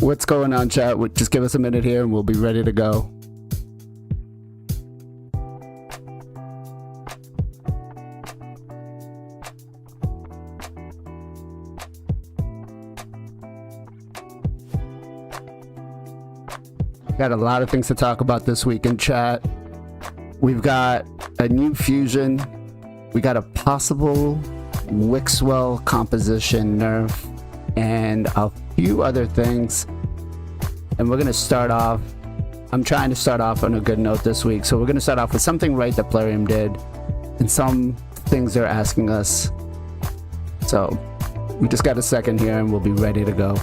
What's going on, chat? Just give us a minute here and we'll be ready to go. Got a lot of things to talk about this week in chat. We've got a new fusion. We got a possible Wixwell composition nerf and a few other things. And we're gonna start off, I'm trying to start off on a good note this week. So we're gonna start off with something right that PLARIUM did and some things they're asking us. So we just got a second here and we'll be ready to go.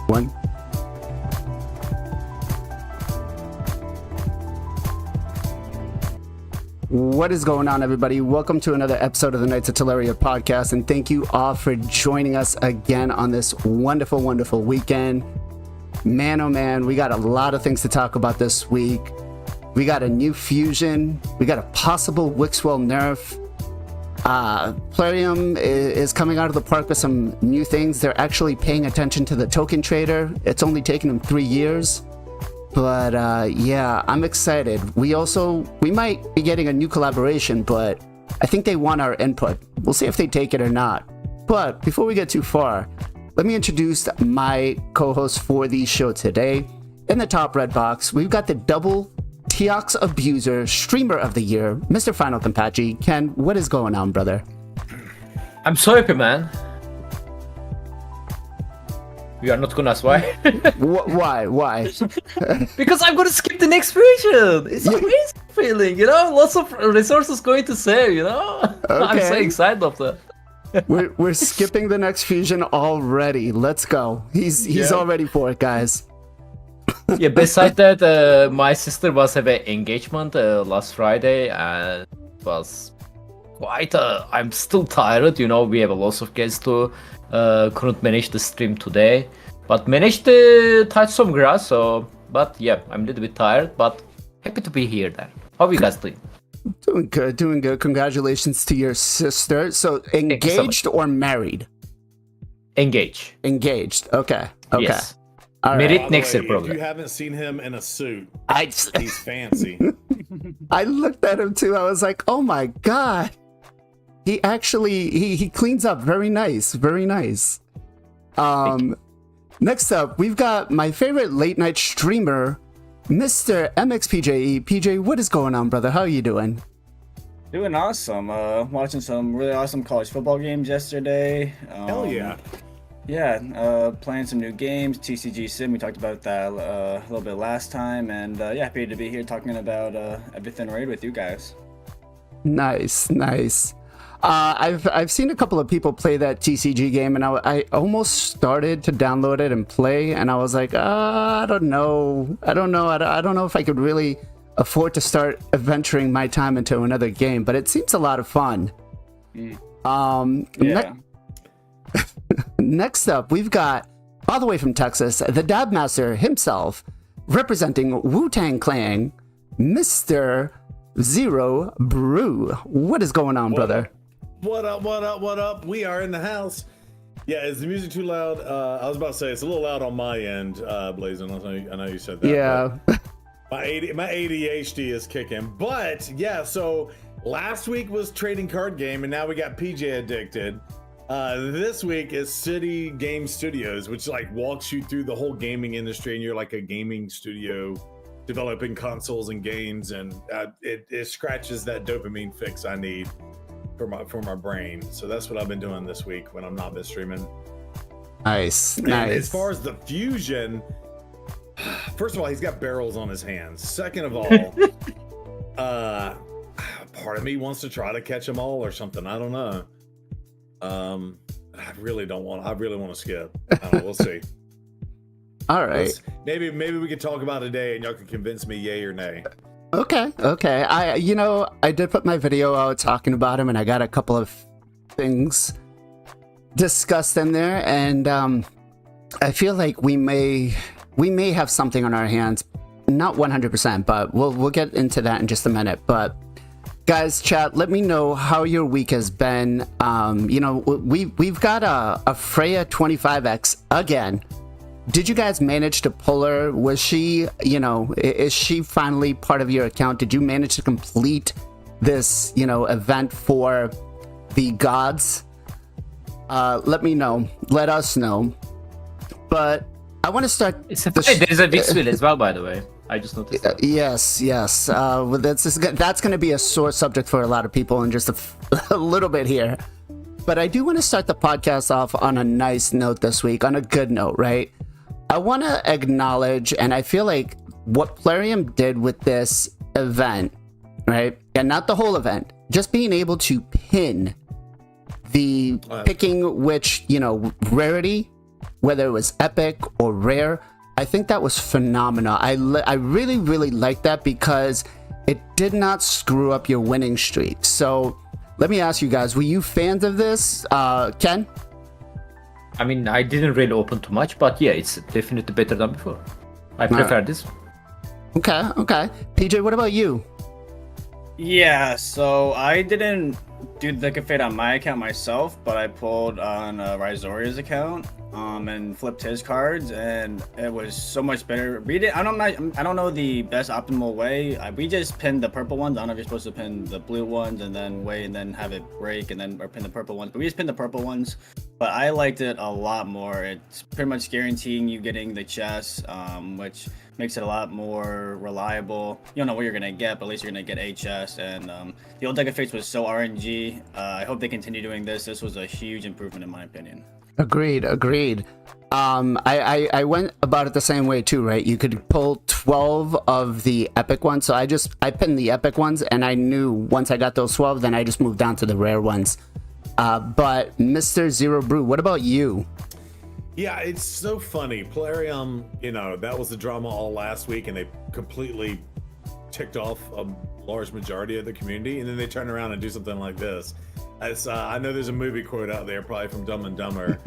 One. What is going on, everybody? Welcome to another episode of the Knights of TELERIA podcast, and thank you all for joining us again on this wonderful, wonderful weekend. Man, oh man, we got a lot of things to talk about this week. We got a new fusion. We got a possible Wixwell nerf. PLARIUM is coming out of the park with some new things. They're actually paying attention to the token trader. It's only taken them 3 years. But yeah, I'm excited. We might be getting a new collaboration, but I think they want our input. We'll see if they take it or not. But before we get too far, let me introduce my co-host for the show today. In the top red box, we've got the double Teox Abuser Streamer of the Year, Mr. FinalKenpachi. Ken, what is going on, brother? I'm so happy, man. We are not gonna ask why. Why? Because I'm gonna skip the next version. It's an amazing feeling, you know? Lots of resources going to save, you know? Okay. I'm so excited of that. We're skipping the next fusion already. Let's go. He's all ready for it, guys. Yeah, besides that, my sister was having an engagement last Friday, and it was quite I'm still tired, you know? We have a lot of guests to couldn't manage the stream today, but managed to touch some grass. But yeah, I'm a little bit tired, but happy to be here. Then, how are you guys doing? Doing good. Congratulations to your sister. So, engaged or married? Engaged. Okay. Yes. All married right. next year, probably. If you haven't seen him in a suit, he's fancy. I looked at him too. I was like, oh my god. He actually he cleans up very nice. Next up, we've got my favorite late night streamer, Mr. MXPJE. PJ, what is going on, brother? How are you doing? Doing awesome. Watching some really awesome college football games yesterday. Hell yeah. Yeah, playing some new games, TCG Sim, we talked about that a little bit last time, and yeah, happy to be here talking about everything Raid with you guys. Nice. I've seen a couple of people play that TCG game, and I almost started to download it and play, and I was like, I don't know if I could really afford to start adventuring my time into another game, but it seems a lot of fun. Yeah. Next up, we've got, all the way from Texas, the Dab Master himself, representing Wu-Tang Clan, Mr. Zero Brew. What is going on, brother? What up? We are in the house. Yeah, is the music too loud? I was about to say, it's a little loud on my end, BLAZIN. I know you said that. Yeah. My ADHD is kicking. But, yeah, so last week was Trading Card Game, and now we got PJ Addicted. This week is City Game Studios, which like walks you through the whole gaming industry, and you're like a gaming studio developing consoles and games, and it scratches that dopamine fix I need for my brain. So that's what I've been doing this week when I'm not been streaming. Nice. And as far as the fusion, first of all, he's got barrels on his hands. Second of all, part of me wants to try to catch them all or something. I don't know. I really want to skip. I don't know, we'll see. All right. Maybe we could talk about it today, and y'all can convince me yay or nay. Okay. I did put my video out talking about him, and I got a couple of things discussed in there, and I feel like we may have something on our hands. Not 100%, but we'll get into that in just a minute. But guys, chat, let me know how your week has been. We've got a Freya 25X again. Did you guys manage to pull her? Was she, is she finally part of your account? Did you manage to complete this, event for the gods? Let me know. Let us know. But I want to start. There's a Wixwell as well, by the way. I just noticed that. Yes. That's going to be a sore subject for a lot of people in just a little bit here. But I do want to start the podcast off on a nice note this week, on a good note, right? I want to acknowledge, and I feel like what PLARIUM did with this event, right? And not the whole event, just being able to pin the picking which, rarity whether it was epic or rare. I think that was phenomenal. I really, really like that because it did not screw up your winning streak. So let me ask you guys, were you fans of this? Ken? I mean, I didn't really open too much, but yeah, it's definitely better than before. I prefer this. Okay. PJ, what about you? Yeah, so I didn't do the Fate on my account myself, but I pulled on Ryzoria's account and flipped his cards, and it was so much better. I don't know the best optimal way. We just pinned the purple ones. I don't know if you're supposed to pin the blue ones and then wait and then have it break and then or pin the purple ones, but we just pinned the purple ones. But I liked it a lot more. It's pretty much guaranteeing you getting the chest, which makes it a lot more reliable. You don't know what you're gonna get, but at least you're gonna get a chest. And the old deck of fates was so RNG. I hope they continue doing this. This was a huge improvement in my opinion. Agreed. I went about it the same way too, right? You could pull 12 of the epic ones. So I pinned the epic ones, and I knew once I got those 12, then I just moved down to the rare ones. But Mr. Zero Brew, what about you? Yeah, it's so funny. PLARIUM, that was the drama all last week, and they completely ticked off a large majority of the community, and then they turn around and do something like this. I know there's a movie quote out there, probably from Dumb and Dumber,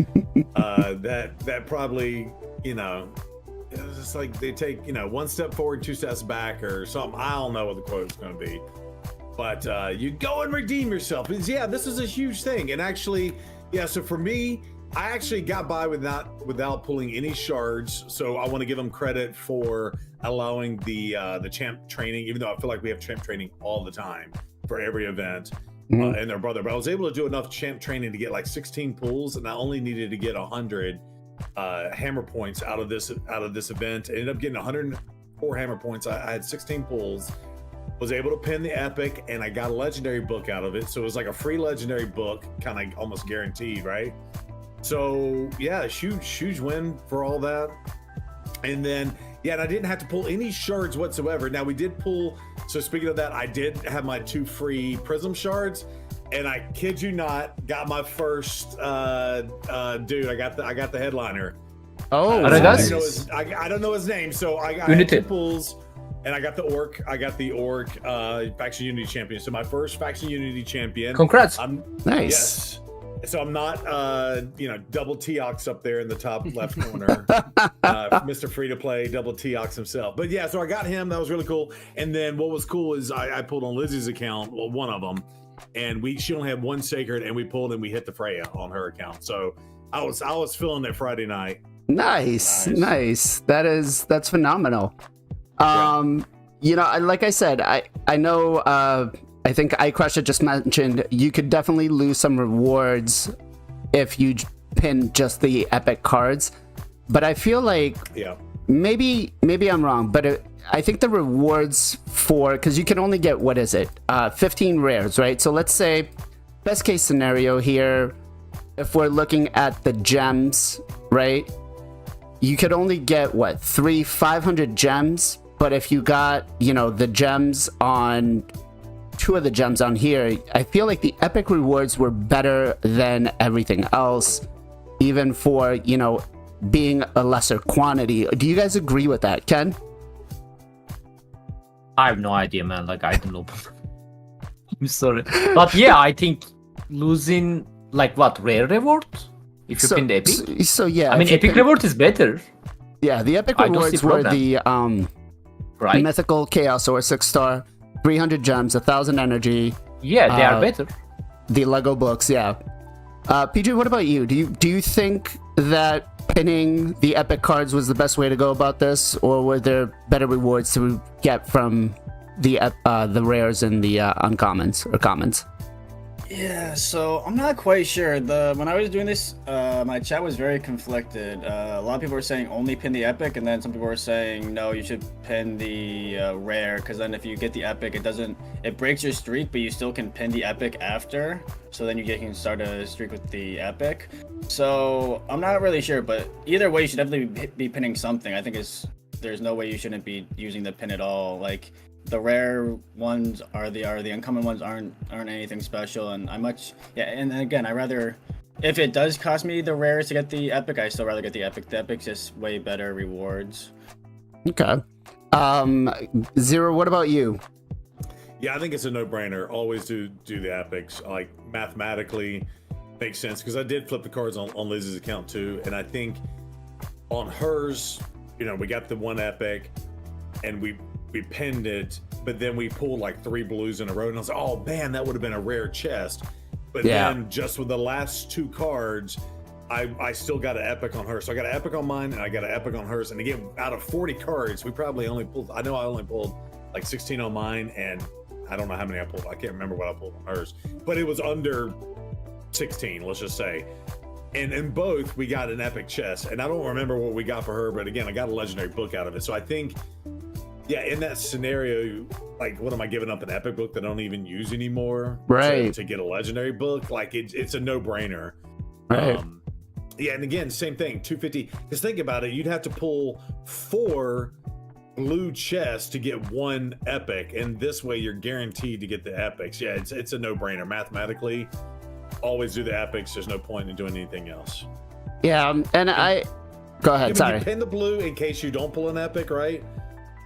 that probably, it's just like they take, one step forward, two steps back, or something. I don't know what the quote is going to be. But you go and redeem yourself. Yeah, this is a huge thing. And actually, yeah, so for me, I actually got by without pulling any shards. So I want to give them credit for allowing the champ training, even though I feel like we have champ training all the time for every event and their brother. But I was able to do enough champ training to get like 16 pulls, and I only needed to get 100 hammer points out of this event. I ended up getting 104 hammer points. I had 16 pulls. Was able to pin the epic, and I got a legendary book out of it. So it was like a free legendary book, kind of almost guaranteed, right? So yeah, huge win for all that. And then yeah, and I didn't have to pull any shards whatsoever. Now we did pull, so speaking of that, I did have my 2 free prism shards, and I kid you not, got my first dude. I got the headliner. Oh, I don't know his name, so I had 2 pulls. And I got the orc faction unity champion. So my first faction unity champion. Congrats. Nice. Yes. So I'm not double Teox up there in the top left corner. Mr. Free to Play, double Teox himself. But yeah, so I got him. That was really cool. And then what was cool is I pulled on Lizzie's account, well, one of them, and she only had 1 sacred, and we pulled and we hit the Freya on her account. So I was feeling that Friday night. Nice. That's phenomenal. Like I said, I know, I think iCrusher just mentioned you could definitely lose some rewards if you pin just the epic cards, but I feel like maybe I'm wrong, but I think the rewards because you can only get, 15 rares, right? So let's say best case scenario here, if we're looking at the gems, right? You could only get 500 gems. But if you got, the gems on 2 of the gems on here, I feel like the epic rewards were better than everything else, even for, being a lesser quantity. Do you guys agree with that, Ken? I have no idea, man. Like, I don't know. I'm sorry. But yeah, I think losing, rare reward? If you pin the epic? So yeah. I mean, epic reward is better. Yeah, the epic rewards were the... Right. Mythical Chaos or 6-star, 300 gems, 1,000 energy. Yeah, they are better. The Lego books, yeah. PJ, what about you? Do you think that pinning the epic cards was the best way to go about this, or were there better rewards to get from the rares and the uncommons or commons? Yeah, so I'm not quite sure. When I was doing this, my chat was very conflicted. A lot of people were saying only pin the epic, and then some people were saying no, you should pin the rare, because then if you get the epic, it breaks your streak, but you still can pin the epic after. So then you can start a streak with the epic. So I'm not really sure, but either way, you should definitely be pinning something. I think there's no way you shouldn't be using the pin at all. Like, the rare ones are the uncommon ones aren't anything special, and and again, I rather if it does cost me the rares to get the epic, I still rather get the epic. The epic's just way better rewards. Okay. Zero, what about you? Yeah, I think it's a no-brainer. Always do the epics. Like mathematically makes sense because I did flip the cards on Liz's account too, and I think on hers, you know, we got the one epic and we pinned it, but then we pulled like 3 blues in a row, and I was like, oh man, that would have been a rare chest. But then just with the last 2 cards, I still got an epic on hers. So I got an epic on mine and I got an epic on hers. And again, out of 40 cards, we probably only pulled, I know I only pulled like 16 on mine, and I don't know how many I pulled. I can't remember what I pulled on hers, but it was under 16, let's just say. And in both, we got an epic chest, and I don't remember what we got for her, but again, I got a legendary book out of it. So I think, yeah, in that scenario, like, what am I giving up, an epic book that I don't even use anymore, right, to get a legendary book? Like, it's a no-brainer. Right. Yeah, and again, same thing, 250. Because think about it, you'd have to pull 4 blue chests to get 1 epic, and this way you're guaranteed to get the epics. Yeah, it's a no-brainer mathematically. Always do the epics. There's no point in doing anything else. Yeah, and I go ahead. Sorry. You pin the blue in case you don't pull an epic, right?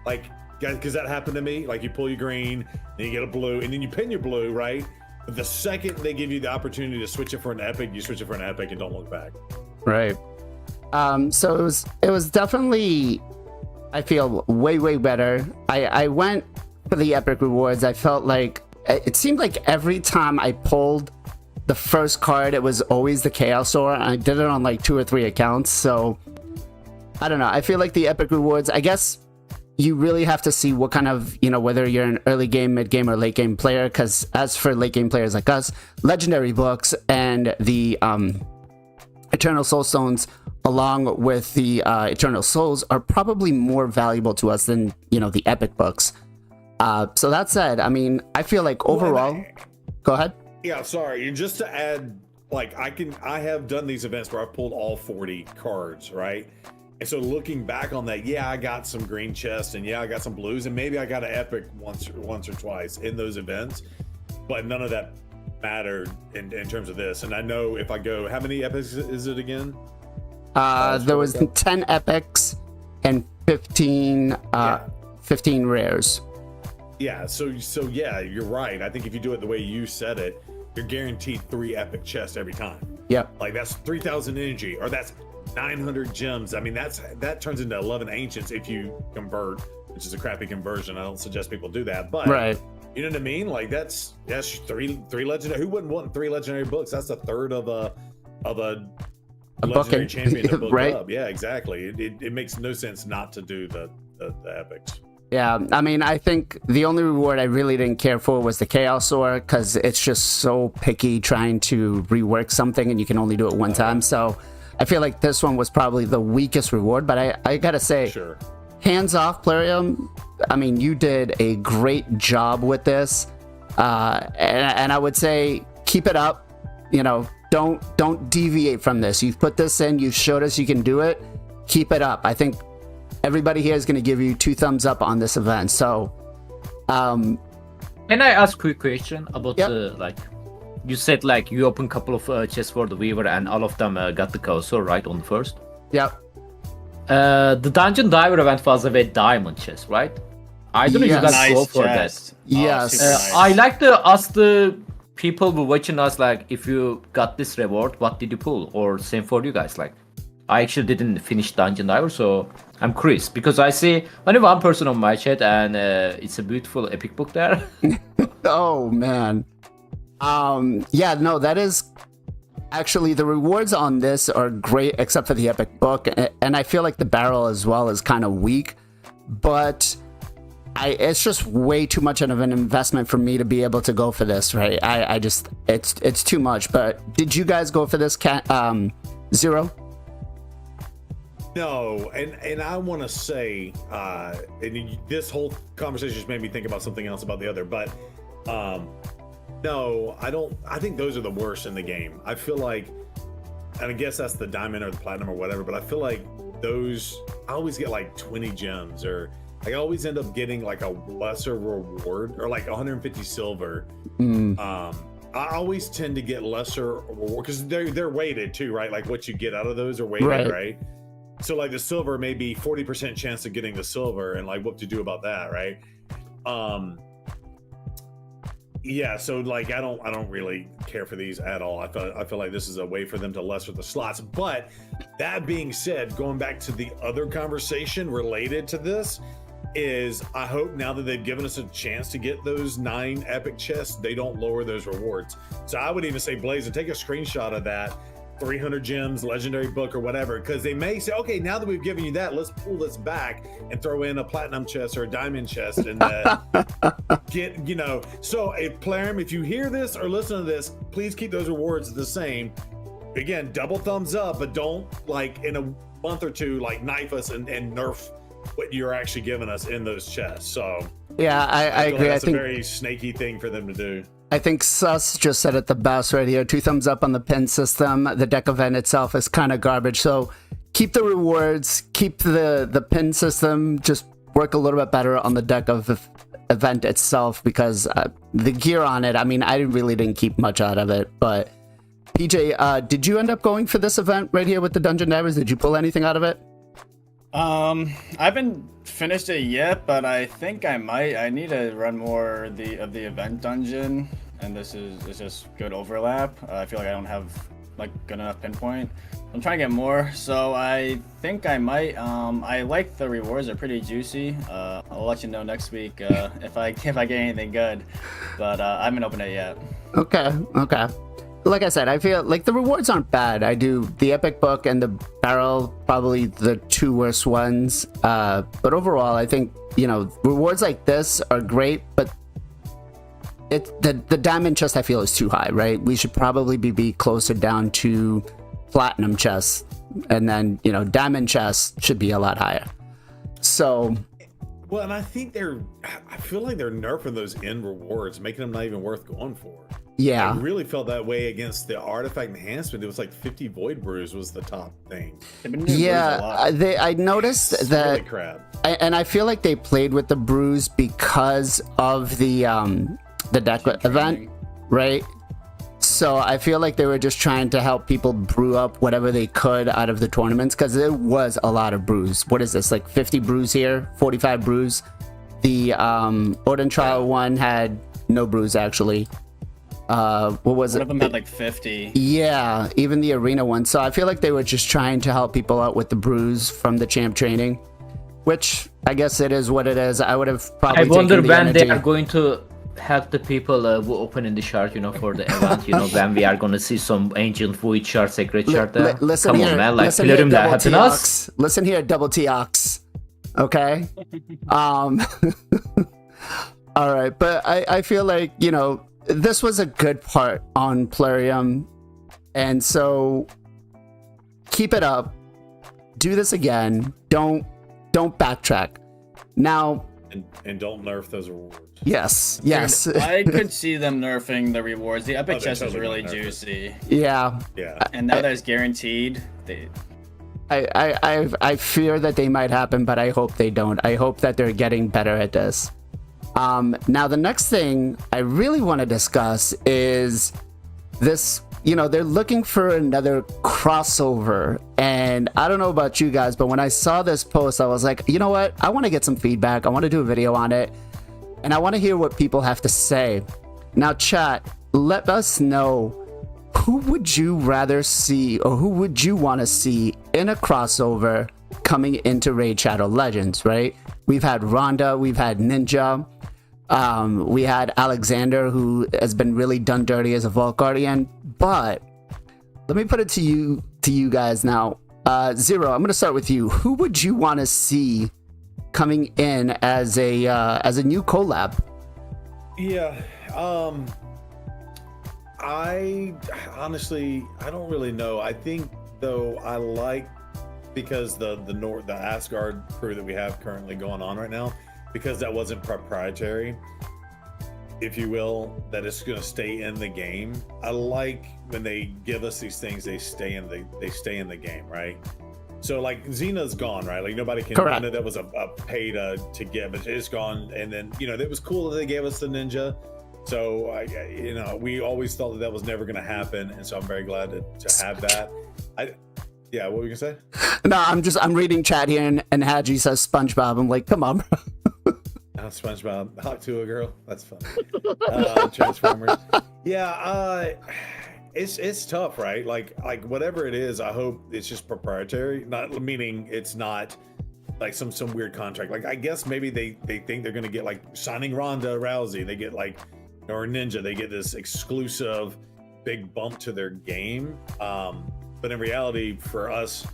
Like, guys, because that happened to me. Like, you pull your green, then you get a blue, and then you pin your blue, right? But the second they give you the opportunity to switch it for an epic, you switch it for an epic and don't look back. Right. So it was definitely, I feel, way better. I went for the epic rewards. I felt like it seemed like every time I pulled the first card, it was always the Chaos Aura. I did it on like 2 or 3 accounts. So I don't know. I feel like the epic rewards, I guess you really have to see what kind of, you know, whether you're an early game, mid game, or late game player. Because as for late game players like us, legendary books and the Eternal Soul Stones, along with the Eternal Souls, are probably more valuable to us than, you know, the epic books. So that said, I mean, I feel like overall, go ahead. Yeah, sorry. And just to add, like, I have done these events where I've pulled all 40 cards, right? And so looking back on that, yeah, I got some green chests, and yeah, I got some blues, and maybe I got an epic once or twice in those events, but none of that mattered in terms of this. And I know if I go, how many epics is it again? There was 10 epics and 15 rares. Yeah, so yeah, you're right. I think if you do it the way you said it, you're guaranteed 3 epic chests every time. Yep. Like, that's 3,000 energy, or that's 900 gems. I mean, that turns into 11 ancients if you convert, which is a crappy conversion. I don't suggest people do that, but right. You know what I mean? Like, that's 3 legendary. Who wouldn't want 3 legendary books? That's a third of a legendary champion to book right? up. Yeah, exactly. It makes no sense not to do the epics. Yeah, I mean, I think the only reward I really didn't care for was the Chaos Aura, because it's just so picky trying to rework something and you can only do it one time. So I feel like this one was probably the weakest reward, but I gotta say, sure, hands off, Plarium. I mean, you did a great job with this, and I would say keep it up. You know, don't deviate from this. You've put this in, you've showed us you can do it. Keep it up. I think everybody here is going to give you 2 thumbs up on this event. So, can I ask a quick question about yep. the, like, you said like you opened a couple of chests for the Weaver and all of them got the Chaos Aura, right, on the first? Yep. The Dungeon Diver event was a diamond chest, right? I don't know if you guys go for that. Yes. Nice. I like to ask the people who watching us, like, if you got this reward, what did you pull? Or same for you guys, like, I actually didn't finish Dungeon Diver, so I'm curious because I see only one person on my chat, and it's a beautiful epic book there. Oh man. Yeah, no, that is actually, the rewards on this are great except for the epic book, and I feel like the barrel as well is kind of weak, but it's just way too much of an investment for me to be able to go for this, right? I just, it's too much. But did you guys go for this, Zero? No, and I want to say, and this whole conversation just made me think about something else about the other, but no, I don't. I think those are the worst in the game. I feel like, and I guess that's the diamond or the platinum or whatever, but I feel like those, I always get like 20 gems, or I always end up getting like a lesser reward, or like 150 silver. I always tend to get lesser because they're weighted too, right? Like what you get out of those are weighted, right? So like the silver may be 40% chance of getting the silver, and like what to do about that, right? Yeah, so like I don't really care for these at all. I feel like this is a way for them to lesser the slots. But that being said, going back to the other conversation related to this is I hope now that they've given us a chance to get those 9 epic chests, they don't lower those rewards. So I would even say, BLAZIN, take a screenshot of that 300 gems, legendary book, or whatever, because they may say, okay, now that we've given you that, let's pull this back and throw in a platinum chest or a diamond chest and get, you know. So if PLARIUM, if you hear this or listen to this, please keep those rewards the same. Again, double thumbs up, but don't like in a month or two like knife us and nerf what you're actually giving us in those chests. So yeah, I agree. Like that's I think a very snaky thing for them to do. I think Sus just said it the best right here. 2 thumbs up on the pin system. The deck event itself is kind of garbage. So keep the rewards, keep the pin system, just work a little bit better on the deck of event itself, because the gear on it, I mean, I really didn't keep much out of it. But PJ, did you end up going for this event right here with the Dungeon Divers? Did you pull anything out of it? I haven't finished it yet, but I think I might. I need to run more of the event dungeon, and this is just good overlap. I feel like I don't have like good enough pinpoint. I'm trying to get more, so I think I might. I like the rewards; they're pretty juicy. I'll let you know next week if I get anything good, but I haven't opened it yet. Okay. Like I said, I feel like the rewards aren't bad. I do the epic book and the barrel, probably the 2 worst ones. But overall, I think, you know, rewards like this are great, but the diamond chest I feel is too high, right? We should probably be closer down to platinum chests, and then, you know, diamond chests should be a lot higher. So, well, and I think I feel like they're nerfing those end rewards, making them not even worth going for. yeah. I really felt that way against the artifact enhancement. It was like 50 void brews was the top thing. Yeah, I noticed it's that, really crap. and I feel like they played with the brews because of the deck event, right? So I feel like they were just trying to help people brew up whatever they could out of the tournaments, because it was a lot of brews. What is this, like 50 brews here, 45 brews? The Odin Trial one had no brews actually. What was it? One of them had like 50. Yeah, even the arena one. So I feel like they were just trying to help people out with the brews from the champ training, which I guess it is what it is. I would have probably. I wonder taken the when energy. they are going to help the people who open in the shard, you know, for the event. You know, when we are going to see some ancient void shard, sacred shard there. Listen Come here, on, man! Like listen here, PLARIUM that Double happened to us. Listen here, Double T-Ox. Okay. All right, but I feel like, you know, this was a good part on PLARIUM, and so keep it up. Do this again. Don't backtrack. Now, and don't nerf those rewards. yes. I could see them nerfing the rewards. The epic chest is totally really gonna nerf it. juicy. Yeah. And now that it's guaranteed, I fear that they might happen, but I hope they don't. I hope that they're getting better at this. Now, the next thing I really want to discuss is this. You know, they're looking for another crossover, and I don't know about you guys, but when I saw this post, I was like, you know what? I want to get some feedback. I want to do a video on it, and I want to hear what people have to say. Now, chat, let us know, who would you rather see, or who would you want to see in a crossover coming into Raid Shadow Legends, right? We've had Rhonda, we've had Ninja, we had Alexander, who has been really done dirty as a Vault Guardian. But let me put it to you guys now. Zero, I'm going to start with you. Who would you want to see coming in as a new collab? Yeah. I honestly, I don't really know. I think though I like, because the Asgard crew that we have currently going on right now, because that wasn't proprietary, if you will, that it's going to stay in the game. I like when they give us these things, they stay in the game, right? So like Xena's gone, right? Like nobody can. Correct. I know that was a pay to get, but it's gone. And then, you know, it was cool that they gave us the Ninja So we always thought that was never going to happen, and so I'm very glad to have that. Yeah, what were you gonna say? No, I'm reading chat here, and Haji says SpongeBob. I'm like, come on, bro. SpongeBob, hot to a girl. That's funny. Transformers. Yeah, it's tough, right? Like whatever it is, I hope it's just proprietary. Not meaning it's not like some weird contract. Like I guess maybe they think they're gonna get like signing Ronda Rousey. They get like or Ninja. They get this exclusive big bump to their game. But in reality, for us,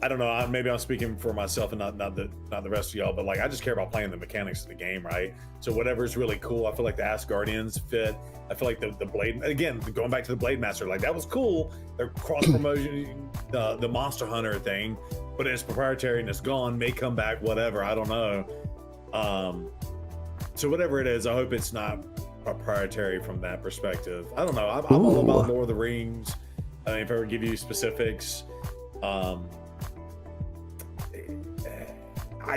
I don't know. Maybe I'm speaking for myself and not the rest of y'all. But like, I just care about playing the mechanics of the game, right? So whatever's really cool. I feel like the Asgardians fit. I feel like the Blade. Again, going back to the Blade Master, like that was cool. They're cross promotion the Monster Hunter thing, but it's proprietary and it's gone. May come back. Whatever. I don't know. So whatever it is, I hope it's not proprietary from that perspective. I don't know. I'm all about Lord of the Rings. I mean, if I were to give you specifics, I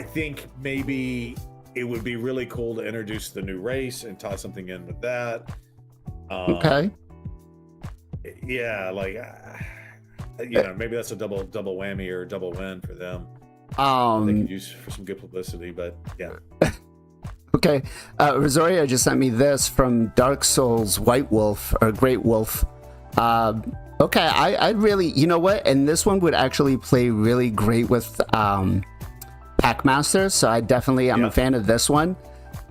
think maybe it would be really cool to introduce the new race and tie something in with that. Okay. Yeah, like maybe that's a double whammy or double win for them. They could use for some good publicity, but yeah. Okay, Rosario just sent me this from Dark Souls White Wolf or Great Wolf. Okay, I really, you know what? And this one would actually play really great with Packmaster, so I definitely am a fan of this one.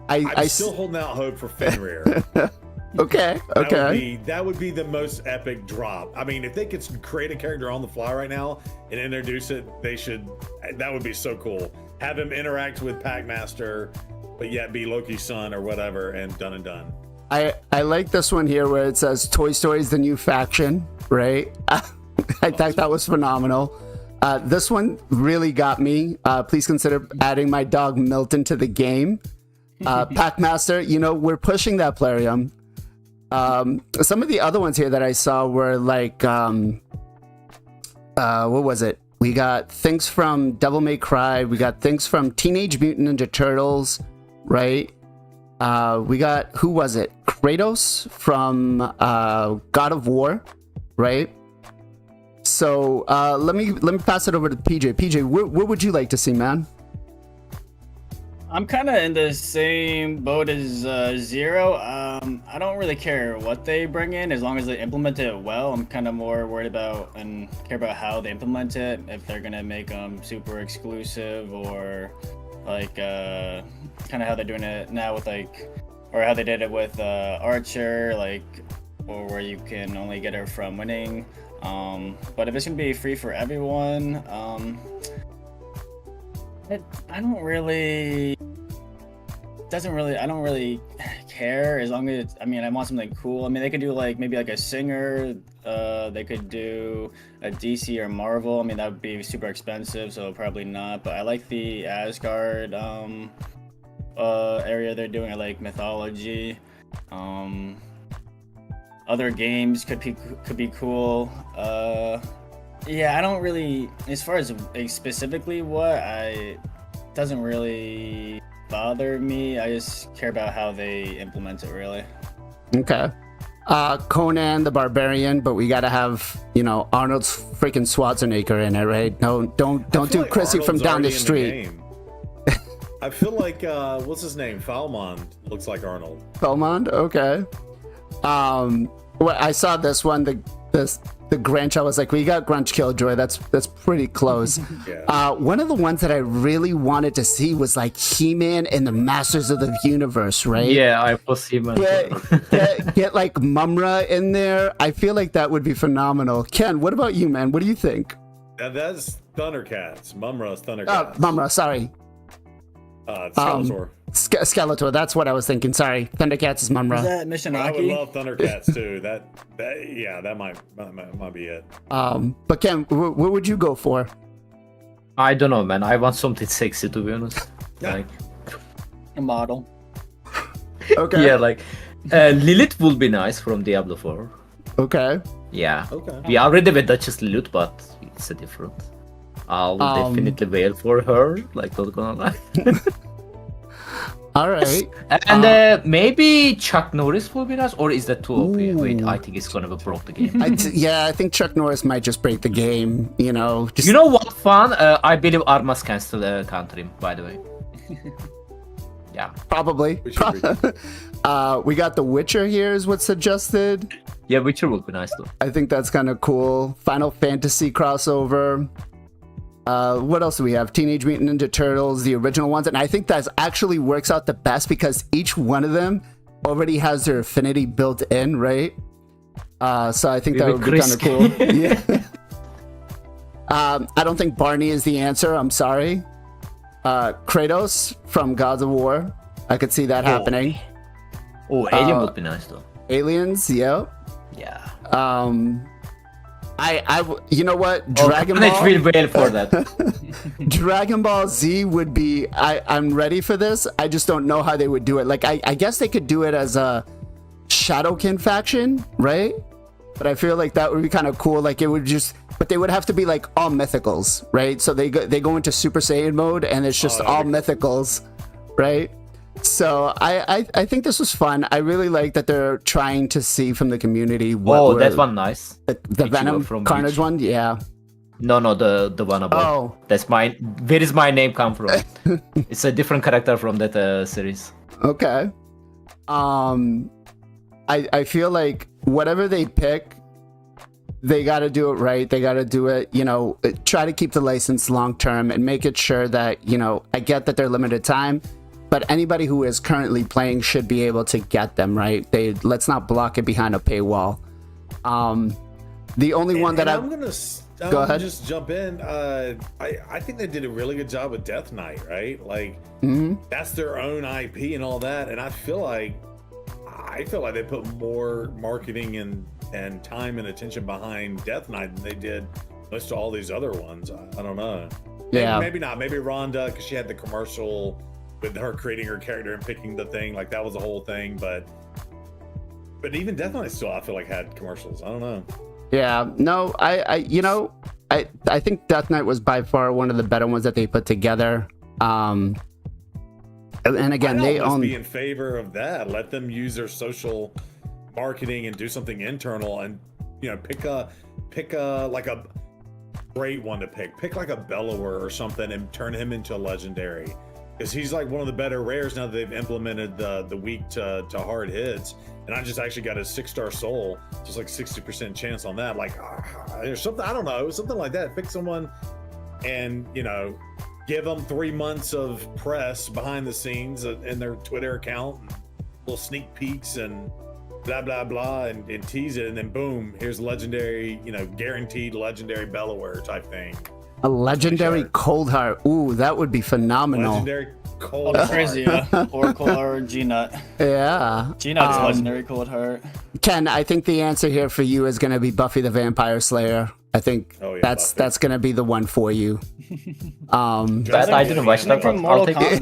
I'm still holding out hope for Fenrir. Okay. That would be the most epic drop. I mean, if they could create a character on the fly right now and introduce it, they should. That would be so cool. Have him interact with Packmaster, but yet be Loki's son or whatever, and done and done. I like this one here where it says Toy Story's the new faction, right? I thought that was phenomenal. This one really got me. Please consider adding my dog Milton to the game. Packmaster, we're pushing that Plarium. Some of the other ones here that I saw were like, what was it? We got things from Devil May Cry. We got things from Teenage Mutant Ninja Turtles, right? We got, who was it? Kratos from God of War, right? So let me pass it over to PJ. PJ, what would you like to see, man? I'm kind of in the same boat as Zero. I don't really care what they bring in as long as they implement it well. I'm kind of more worried about and care about how they implement it. If they're gonna make them super exclusive or like kind of how they're doing it now with like, or how they did it with Archer, like, or where you can only get it from winning. But if it's gonna be free for everyone, I don't really care as long as I want something cool. I mean, they could do like maybe like a singer. They could do a DC or Marvel. I mean, that would be super expensive, so probably not. But I like the Asgard area they're doing. I like mythology. Other games could be cool. Yeah, I don't really, as far as specifically doesn't really bother me. I just care about how they implement it, really. Okay. Conan the Barbarian, but we gotta have, Arnold's freaking Schwarzenegger in it, right? No, don't do like Chrissy from Arnold's down the already in street. game. I feel like, what's his name? Falmond looks like Arnold. Belmont, okay. Well, I saw this one, the Grinch. I was like, we got Grunch Killjoy. That's pretty close. Yeah. One of the ones that I really wanted to see was like He-Man and the Masters of the Universe, right? Yeah, I was He-Man. Get like Mumra in there. I feel like that would be phenomenal. Ken, what about you, man? What do you think? That's Thundercats. Mumra's Thundercats. Mumra, sorry. Skeletor. Skeletor, that's what I was thinking. Sorry, Thundercats is Mumra. Is that Mission I would Rocky? love Thundercats too. That might be it. But Ken, what would you go for? I don't know, man. I want something sexy, to be honest. Like, A model. Okay. yeah, like Lilith would be nice from Diablo 4. Okay. Yeah. Okay. We already have Duchess Lilith, but it's a different. I'll definitely wail for her. Like, not gonna lie. All right. And maybe Chuck Norris will be nice, or is that too OP? Wait, I think it's gonna broke the game. Yeah, I think Chuck Norris might just break the game. You know, just You know what fun? I believe Armas can still counter him, by the way. Yeah. probably. We should We got The Witcher here is what's suggested. Yeah, Witcher would be nice though. I think that's kind of cool. Final Fantasy crossover. What else do we have? Teenage Mutant Ninja Turtles, the original ones. And I think that actually works out the best because each one of them already has their affinity built in, right? So I think that would be kind of cool. Yeah. I don't think Barney is the answer. I'm sorry. Kratos from Gods of War. I could see that happening. Oh, Alien would be nice though. Aliens, yeah. Yeah. You know what? Dragon Ball. will wait for that. Dragon Ball Z would be. I'm ready for this. I just don't know how they would do it. Like I guess they could do it as a Shadowkin faction, right? But I feel like that would be kind of cool. Like it would just, but they would have to be like all mythicals, right? So they go into Super Saiyan mode and it's just all mythicals, right? So I think this was fun. I really like that they're trying to see from the community what that one nice. The Venom from Carnage Bleach. one, yeah. No, the one above. Oh. That's mine. Where is my name come from? It's a different character from that series. Okay. I feel like whatever they pick, they got to do it right. They got to do it, you know, try to keep the license long term and make it sure that, you know, I get that they're limited time, but anybody who is currently playing should be able to get them, right? Let's not block it behind a paywall. The only one that I'm gonna Go ahead. just jump in. I think they did a really good job with Death Knight, right? Like that's their own IP and all that, and I feel like they put more marketing and time and attention behind Death Knight than they did most of all these other ones. I don't know. Yeah. Maybe not. Maybe Rhonda, because she had the commercial with her creating her character and picking the thing. Like that was a whole thing. But even Death Knight still, I feel like, had commercials. I don't know. Yeah, no, I think Death Knight was by far one of the better ones that they put together. And again, they own. Be in favor of that. Let them use their social marketing and do something internal, and you know, pick a like a great one to pick like a Bellower or something, and turn him into a legendary, because he's like one of the better rares now that they've implemented the weak to hard hits. And I just actually got a 6-star soul, just like 60% chance on that. Like there's something, I don't know, something like that. Pick someone and, you know, give them 3 months of press behind the scenes in their Twitter account, and little sneak peeks and blah blah blah, and tease it, and then boom, here's legendary, you know, guaranteed legendary Bellower type thing. A legendary Cold Heart. Ooh, that would be phenomenal. Legendary Cold Heart. Crazy, yeah. Or Cold Heart, G-Nut. Yeah. G-Nut's legendary Cold Heart. Ken, I think the answer here for you is going to be Buffy the Vampire Slayer. I think that's going to be the one for you. That I didn't watch that From one. I'll Mortal take it.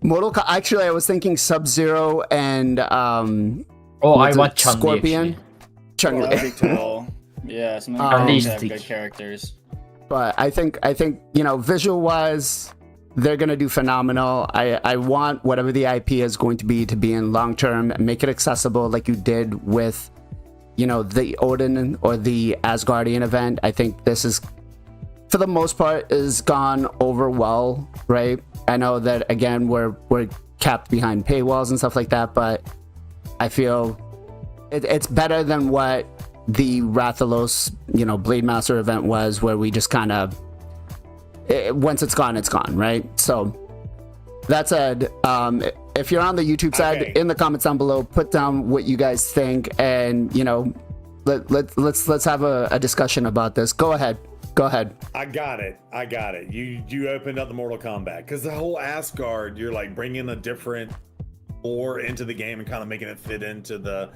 Kombat. Actually, I was thinking Sub-Zero and I what's want it? Chun-Li, Scorpion. actually. That'd be cool. Yeah, some of Unleash have the- good characters. But I think you know, visual wise, they're gonna do phenomenal. I want whatever the IP is going to be in long term, and make it accessible like you did with, you know, the Odin or the Asgardian event. I think this is, for the most part, is gone over well, right? I know that again we're capped behind paywalls and stuff like that, but I feel it's better than what the Rathalos, you know, Blade Master event was, where we just kind of, once it's gone, right? So that said, if you're on the YouTube side, in the comments down below, put down what you guys think, and you know, let's have a discussion about this. Go ahead. I got it. You opened up the Mortal Kombat, because the whole Asgard, you're like bringing a different lore into the game and kind of making it fit into the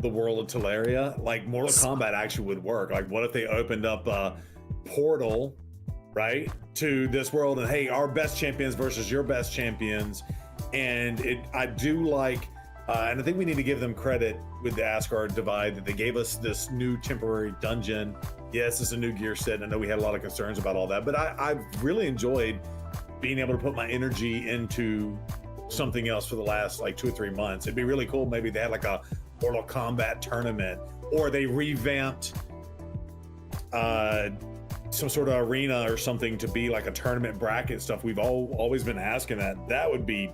world of Teleria. Like Mortal Kombat actually would work. Like what if they opened up a portal, right, to this world, and hey, our best champions versus your best champions. And I do like, and I think we need to give them credit with the Asgard Divide, that they gave us this new temporary dungeon. Yes, it's a new gear set. I know we had a lot of concerns about all that, but I really enjoyed being able to put my energy into something else for the last like 2 or 3 months. It'd be really cool. Maybe they had like a Mortal Kombat tournament, or they revamped some sort of arena or something to be like a tournament bracket stuff. We've always been asking that. That would be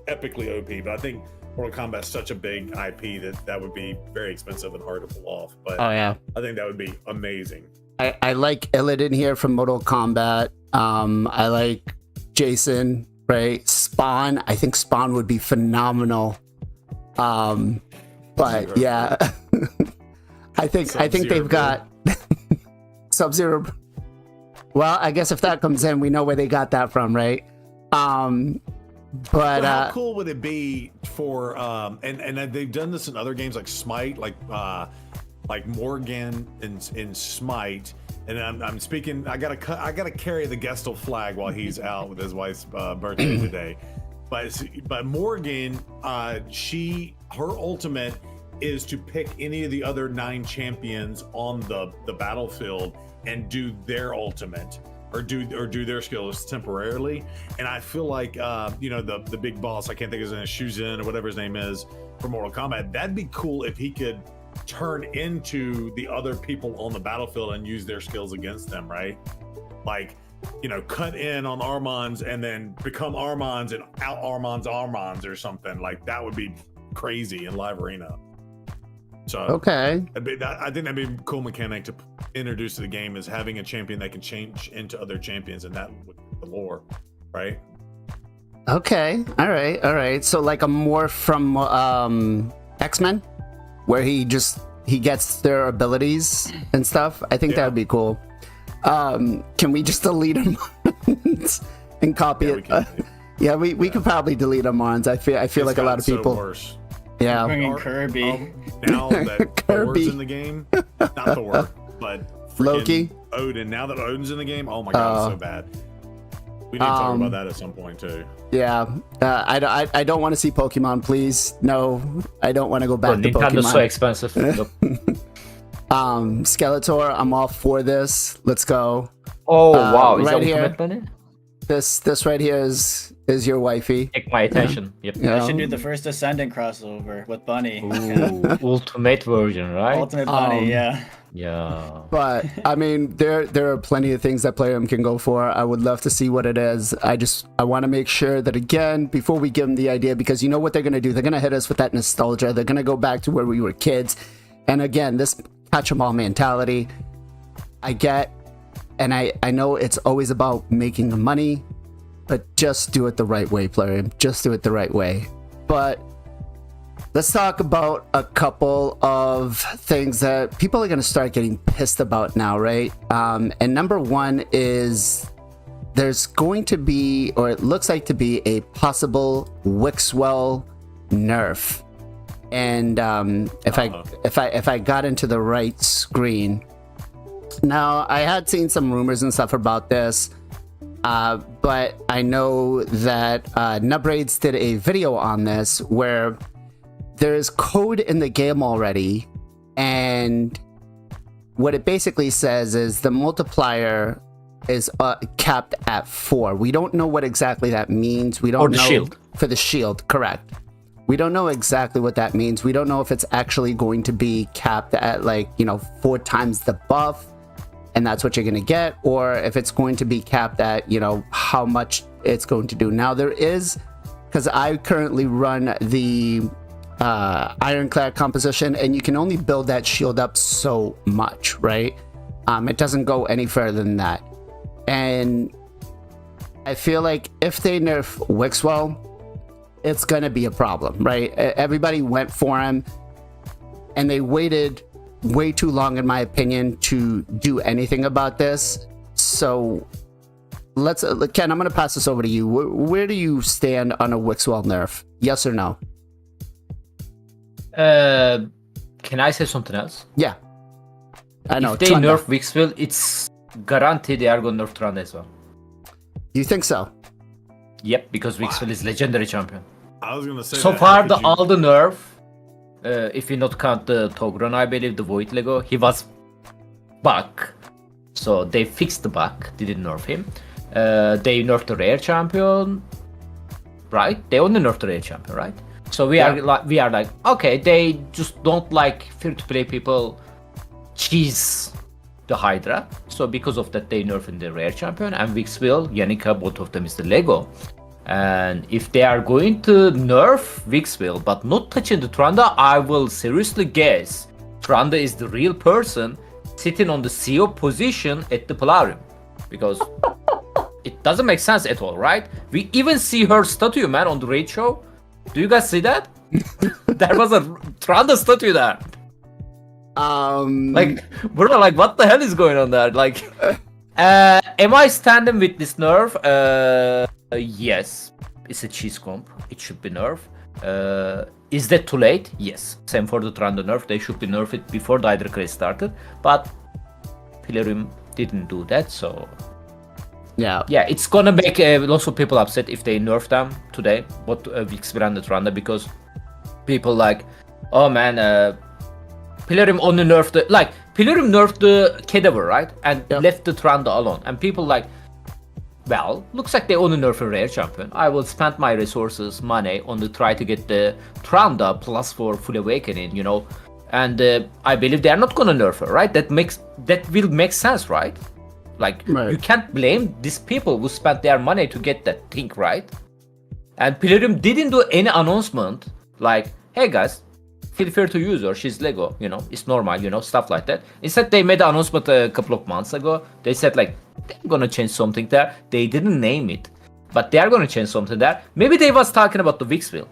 epically OP, but I think Mortal Kombat's such a big IP that would be very expensive and hard to pull off. But Oh yeah. I think that would be amazing. I like Illidan here from Mortal Kombat. I like Jason, right? Spawn. I think Spawn would be phenomenal. But yeah, I think they've got Sub-Zero. Well, I guess if that comes in, we know where they got that from, right? But how cool would it be for and they've done this in other games like Smite, like Morgan in Smite, and I'm speaking. I gotta carry the Gestal flag while he's out with his wife's birthday today. But Morgan, her ultimate is to pick any of the other 9 champions on the battlefield and do their ultimate or do their skills temporarily. And I feel like the big boss, I can't think of his name, Shuzin or whatever his name is for Mortal Kombat. That'd be cool if he could turn into the other people on the battlefield and use their skills against them, right? Like, cut in on Armand's and then become Armand's and out Armand's or something. Like, that would be crazy in live arena. So okay. I think that'd be a cool mechanic to introduce to the game, is having a champion that can change into other champions, and that would be the lore, right? Okay. All right. So like a morph from X-Men, where he gets their abilities and stuff. I think that would be cool. Can we just delete them and copy it? We could probably delete them on. I feel like a lot of people. Worse. Yeah. Bringing Kirby. Now that Kirby. Thor's in the game, not Thor, but Loki. Odin. Now that Odin's in the game, oh my god, it's so bad. We need to talk about that at some point too. Yeah, I don't want to see Pokemon, please. No, I don't want to go back to Nintendo's Pokemon. so expensive. Skeletor, I'm all for this. Let's go. Oh wow, is right that here. Ultimate Bunny? This right here is your wifey. Take my attention. Yep. I should do the first Ascendant crossover with Bunny. Ooh, ultimate version, right? Ultimate Bunny, yeah. Yeah. But I mean, there are plenty of things that PLARIUM can go for. I would love to see what it is. I want to make sure that, again, before we give them the idea, because you know what they're gonna do. They're gonna hit us with that nostalgia. They're gonna go back to where we were kids. And again, this catch 'em all mentality, I get, and I know it's always about making the money, but just do it the right way, PLARIUM. Just do it the right way. But let's talk about a couple of things that people are going to start getting pissed about now, right? And number one is there's going to be, or it looks like to be, a possible Wixwell nerf. And if I got into the right screen, now I had seen some rumors and stuff about this, but I know that Nubraids did a video on this where there's code in the game already, and what it basically says is the multiplier is capped at 4. We don't know what exactly that means. We don't know shield. For the shield, correct. We don't know exactly what that means. We don't know if it's actually going to be capped at 4 times the buff, and that's what you're going to get, or if it's going to be capped at how much it's going to do. Now there is, because I currently run the Ironclad composition, and you can only build that shield up so much, right? It doesn't go any further than that. And I feel like if they nerf Wixwell, it's gonna be a problem, right? Everybody went for him, and they waited way too long, in my opinion, to do anything about this. So let's Ken, I'm gonna pass this over to you. Where do you stand on a Wixwell nerf? Yes or no? Can I say something else? Yeah, I know. If they Trunda. nerf Wixwell, it's guaranteed they are gonna nerf Trunda as well. You think so? Yep, because Wixwell is legendary champion. I was gonna say So that. far, How could you- all the nerf, if you not count the Togron, I believe the Void Lego, he was bug. So they fixed the bug, didn't nerf him. They nerfed the rare champion. right? They only nerfed the rare champion, right? So we are like, okay, they just don't like free-to-play people cheese the Hydra. So because of that, they nerfing the rare champion, and Wixwell, Yannicka, both of them is the Lego. And if they are going to nerf Wixwell but not touching the Trunda, I will seriously guess Trunda is the real person sitting on the CEO position at the PLARIUM, because it doesn't make sense at all, right? We even see her statue, man, on the raid show. Do you guys see that? There was a Trunda statue there. Like, bro, like, what the hell is going on there? Like, am I standing with this nerf? Yes, it's a cheese comp. It should be nerf. Is that too late? Yes. Same for the Trunda nerf. They should be nerfed before the Hydra craze started. But PLARIUM didn't do that, so yeah, it's gonna make lots of people upset if they nerf them today, both Wixwell and the Trunda, because people like, oh man, PLARIUM only nerfed the, like, PLARIUM nerfed the Cadaver, right? And left the Trunda alone. And people like, well, looks like they only nerf a rare champion. I will spend my resources, money on the try to get the Trunda +4 full awakening, you know. And I believe they are not gonna nerf her, right? That will make sense, right? Like, you can't blame these people who spent their money to get that thing, right? And PLARIUM didn't do any announcement like, hey guys, feel free to use her, she's Lego, you know, it's normal, you know, stuff like that. Instead, they made an announcement a couple of months ago. They said like, they're gonna change something there. They didn't name it, but they are gonna change something there. Maybe they was talking about the Wixwell,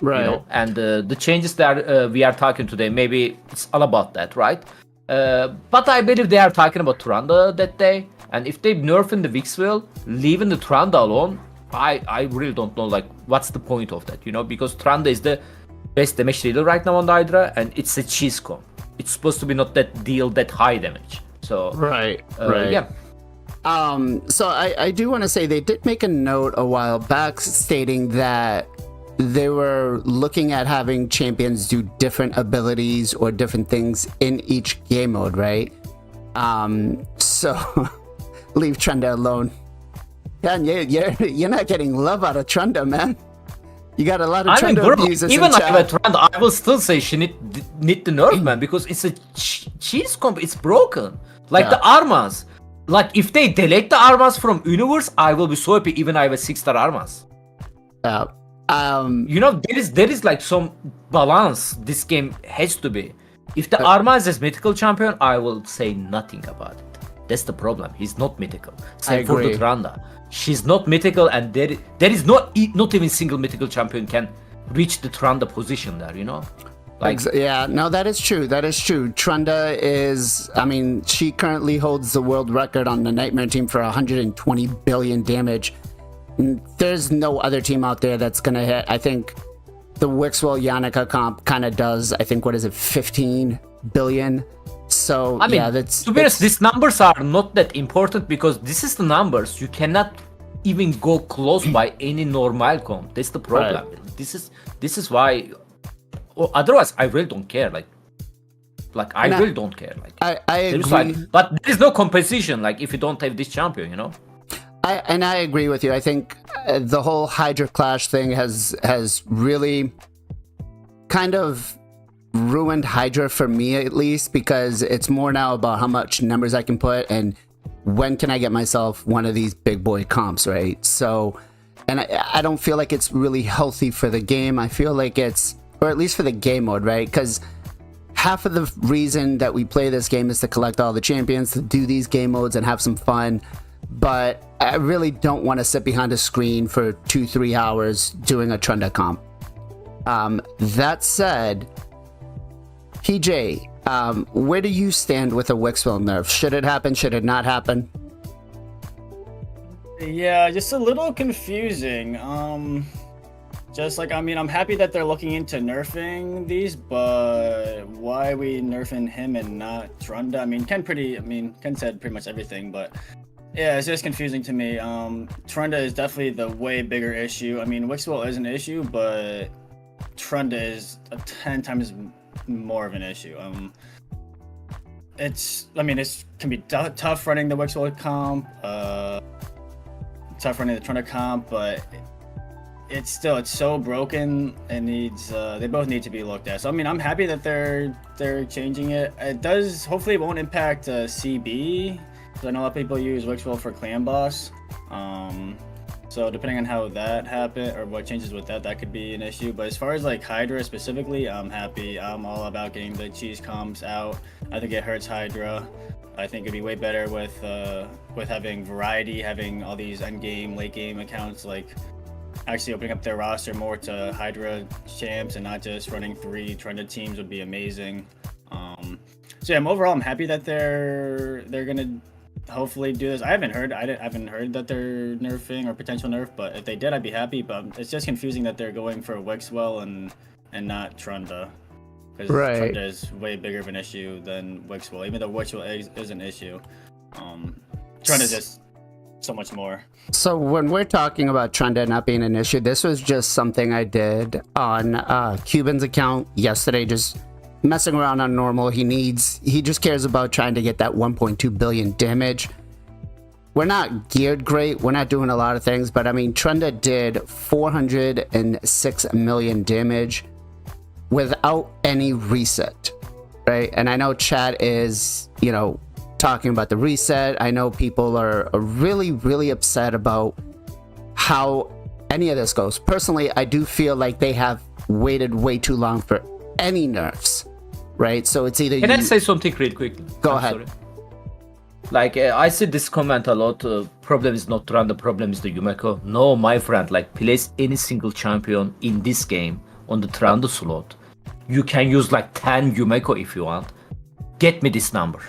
right? You know, and the changes that we are talking today, maybe it's all about that, right? But I believe they are talking about Trunda that day. And if they nerfing the Wixwell, leaving the Trunda alone, I really don't know, like, what's the point of that, you know? Because Trunda is the best damage dealer right now on the Hydra, and it's a cheese comp. It's supposed to be not that deal that high damage. So yeah. So I do want to say they did make a note a while back stating that they were looking at having champions do different abilities or different things in each game mode, right? So leave Trunda alone. Man, you're not getting love out of Trunda, man. You got a lot of Trunda abusers. Even like a Trunda, I will still say she need the nerf, man, because it's a cheese comp. It's broken. Like the Armas. Like, if they delete the Armas from Universe, I will be so happy. Even I have a 6-star Armas. You know, there is like some balance this game has to be. If the Armas is mythical champion, I will say nothing about it. That's the problem. He's not mythical. Same for the Trunda. She's not mythical, and there is not even single mythical champion can reach the Trunda position there, you know? Like, yeah, no, that is true. That is true. Trunda is, I mean, she currently holds the world record on the Nightmare team for 120 billion damage. There's no other team out there that's going to hit. I think the Wixwell Yannicka comp kind of does, I think, what is it, 15 billion? So, I mean, yeah, that's... To be honest, these numbers are not that important because this is the numbers. You cannot even go close by any normal comp. That's the problem. Right. This is why... Otherwise, I really don't care. Like I really don't care. Like, I agree. Like, but there is no compensation. Like, if you don't have this champion, you know. I agree with you. I think the whole Hydra Clash thing has really kind of ruined Hydra for me, at least, because it's more now about how much numbers I can put and when can I get myself one of these big boy comps, right? So, and I don't feel like it's really healthy for the game. I feel like it's, or at least for the game mode, right? Because half of the reason that we play this game is to collect all the champions, to do these game modes and have some fun. But I really don't want to sit behind a screen for 2-3 hours doing a Trunda comp. That said, PJ, where do you stand with a Wixwell nerf? Should it happen? Should it not happen? Yeah, just a little confusing. Just like, I mean, I'm happy that they're looking into nerfing these, but why are we nerfing him and not Trunda? I mean, Ken said pretty much everything, but yeah, it's just confusing to me. Trunda is definitely the way bigger issue. I mean, Wixwell is an issue, but Trunda is 10 times more of an issue. It can be tough running the Wixwell comp, tough running the Trunda comp, but it's so broken and needs they both need to be looked at. So I mean, I'm happy that they're changing it. It does, hopefully it won't impact CB, because I know a lot of people use Wixwell for clan boss. So depending on how that happen or what changes with that, that could be an issue. But as far as like Hydra specifically, I'm happy. I'm all about getting the cheese comps out. I think it hurts Hydra. I think it'd be way better with having variety, having all these end game, late game accounts, like actually opening up their roster more to Hydra champs and not just running 3 Trunda teams would be amazing. So yeah, overall I'm happy that they're gonna hopefully do this. I haven't heard that they're nerfing or potential nerf, but if they did, I'd be happy. But it's just confusing that they're going for Wixwell and not Trunda, because Right. Trunda is way bigger of an issue than Wixwell. Even though Wixwell is an issue, Trunda's just so much more. So when we're talking about Trunda not being an issue, this was just something I did on Cuban's account yesterday, just messing around on normal. He just cares about trying to get that 1.2 billion damage. We're not geared great. We're not doing a lot of things, but I mean, Trunda did 406 million damage without any reset, right? And I know chat is, talking about the reset. I know people are really, really upset about how any of this goes. Personally, I do feel like they have waited way too long for any nerfs, right? So it's either Can I say something real quickly? Go I'm ahead. sorry. Like, I see this comment a lot. Problem is not Trunda, problem is the Yumeko. No, my friend, like, place any single champion in this game on the Trunda slot. You can use like 10 Yumeko if you want. Get me this number.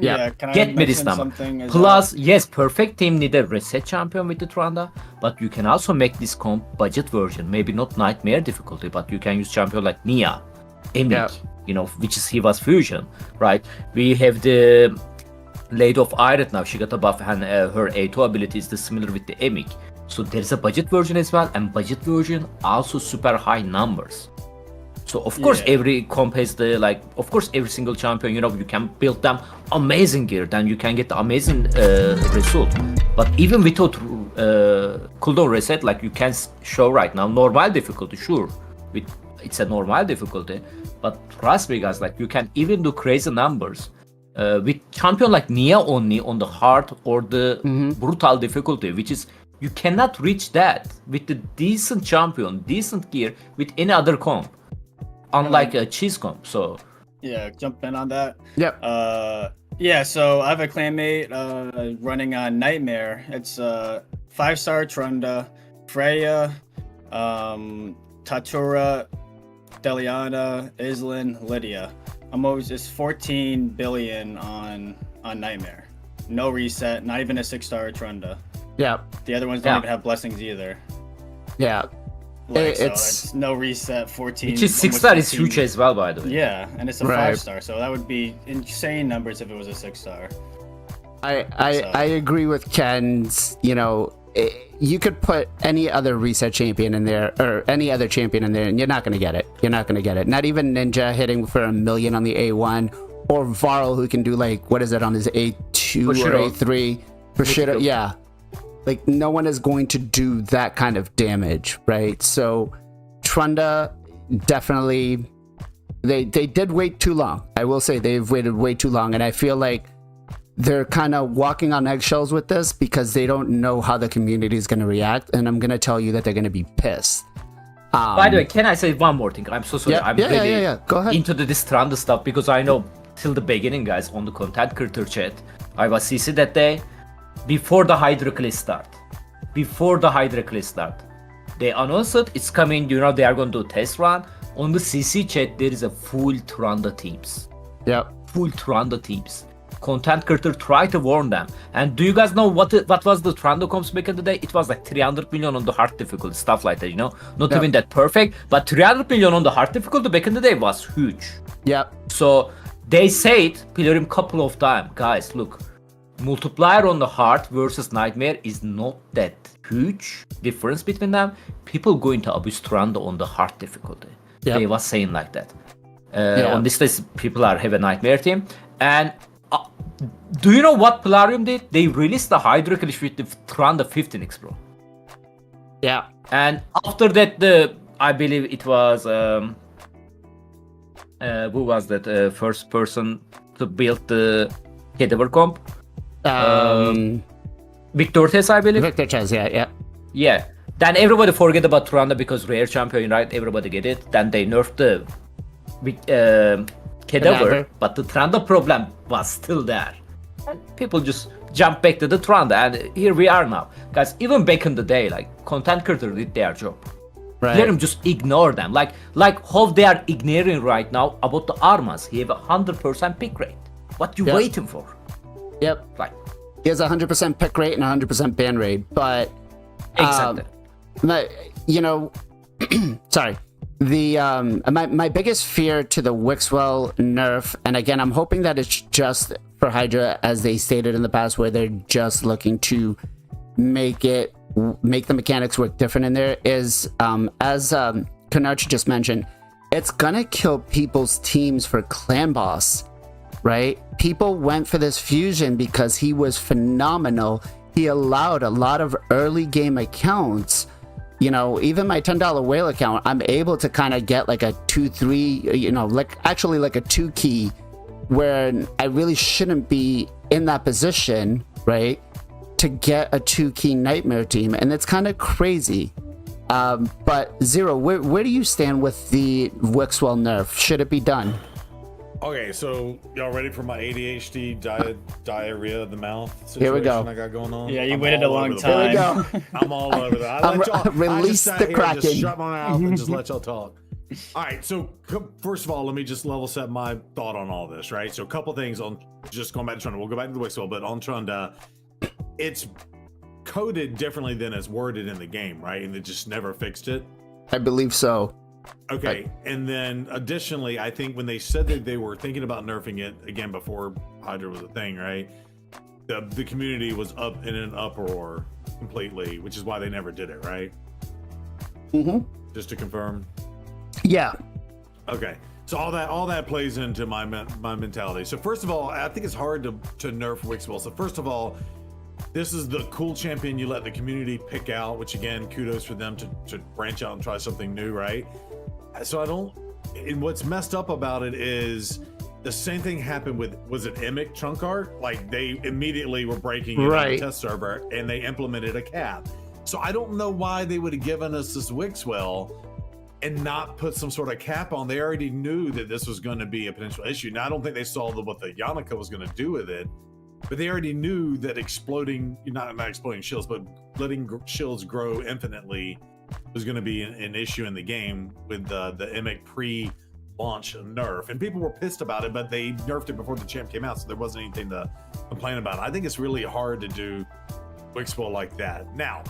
Yeah, can I Get me this mention number. something as Plus, yes, perfect team need a reset champion with the Trunda, but you can also make this comp budget version. Maybe not nightmare difficulty, but you can use champion like Nia, Emik, Yeah. which is Hiva's fusion, right? We have the Lady of Iron now. She got a buff and her A2 ability is similar with the Emik. So there's a budget version as well, and budget version also super high numbers. So of course every comp has of course every single champion, you can build them amazing gear, then you can get the amazing result. But even without cooldown reset, like you can show right now normal difficulty, sure, it's a normal difficulty, but trust me guys, like you can even do crazy numbers with champion like Nia only on the hard or the brutal difficulty, which is you cannot reach that with the decent champion, decent gear with any other comp. Unlike a cheese comp, so yeah, jump in on that. Yep. Yeah, so I have a clanmate running on Nightmare. It's 5-star Trunda, Freya, Tatura, Deliana, Islin, Lydia. I'm always just 14 billion on Nightmare. No reset, not even a 6-star Trunda. Yeah. The other ones don't even have blessings either. Yeah. So It's it's no reset, 14. which is 6-star is huge as well, by the way. Yeah, and it's a Right. 5-star, so that would be insane numbers if it was a 6-star. I agree with Ken's. You could put any other reset champion in there or any other champion in there, and you're not gonna get it. Not even Ninja hitting for 1 million on the A1, or Varl who can do what is it on his A2 Bushido. or A3? Bushido, yeah. Like no one is going to do that kind of damage, right? So Trunda definitely they did wait too long. I will say they've waited way too long, and I feel like they're kind of walking on eggshells with this because they don't know how the community is going to react, and I'm going to tell you that they're going to be pissed. By the way, can I say one more thing? I'm so sorry. Yeah, I'm yeah, really yeah. Go ahead. into this Trunda stuff because I know till the beginning, guys, on the content creator chat, I was CC that day. Before the Hydra class start, they announced it, it's coming, they are going to do test run. On the CC chat, there is a full Trunda teams. Yep. Full Trunda teams. Content creator try to warn them. And do you guys know what was the Trunda comps back in the day? It was like 300 million on the hard difficulty, stuff like that, Not even that perfect, but 300 million on the hard difficulty back in the day was huge. Yep. So they said, PLARIUM couple of times, guys, look, multiplier on the hard versus nightmare is not that huge difference between them. People going to abuse Trunda on the hard difficulty. Yep. They was saying like that. On this list, people have a nightmare team. And do you know what PLARIUM did? They released the Hydra Clash with the Trunda 15x, bro. Yeah. And after that, I believe it was who was that first person to build the cadaver comp? Victor Tess, I believe. Victor Chess, yeah. Yeah. Then everybody forget about Trunda because rare champion, right? Everybody get it. Then they nerfed the cadaver, but the Trunda problem was still there. And people just jump back to the Trunda, and here we are now. Guys, even back in the day, like, content creator did their job. Right. Let him just ignore them. Like how they are ignoring right now about the Armas. He have 100% pick rate. What you waiting for? Yep. Like, he has 100% pick rate and 100% ban rate, but exactly. You know, sorry. The my biggest fear to the Wixwell nerf, and again, I'm hoping that it's just for Hydra, as they stated in the past, where they're just looking to make the mechanics work different in there, is as Kanachi just mentioned, it's gonna kill people's teams for clan boss, right? People went for this fusion because he was phenomenal. He allowed a lot of early game accounts. You know, even my $10 whale account, I'm able to kind of get like a 2-3, you know, like actually like a 2 key, where I really shouldn't be in that position, right, to get a 2 key nightmare team. And it's kind of crazy. But Zero, where do you stand with the Wixwell nerf? Should it be done? Okay, so y'all ready for my ADHD diarrhea of the mouth situation Here we go. I got going on? Yeah, you I'm waited a all long over the time. place. I'm all over that. I Release just sat the here and Kraken. just shut my mouth and just let y'all talk. All right, so first of all, let me just level set my thought on all this, right? So a couple things on just going back to Trunda. We'll go back to the Wixwell, but on Trunda, it's coded differently than it's worded in the game, right? And they just never fixed it. I believe so. Okay, and then additionally, I think when they said that they were thinking about nerfing it again before Hydra was a thing, right? The community was up in an uproar completely, which is why they never did it, right? Mm-hmm. Just to confirm. Yeah. Okay, so all that plays into my mentality. So first of all, I think it's hard to nerf Wixwell. So first of all, this is the cool champion you let the community pick out, which again, kudos for them to branch out and try something new, right? So and what's messed up about it is the same thing happened with, was it Emic trunk art? Like they immediately were breaking it on the test server and they implemented a cap. So I don't know why they would have given us this Wixwell and not put some sort of cap on. They already knew that this was going to be a potential issue. Now I don't think they saw what the Yannicka was going to do with it, but they already knew that not exploding shields, but letting shields grow infinitely was going to be an issue in the game with the Emic pre-launch nerf. And people were pissed about it, but they nerfed it before the champ came out, so there wasn't anything to complain about. I think it's really hard to do Wixwell like that. Now,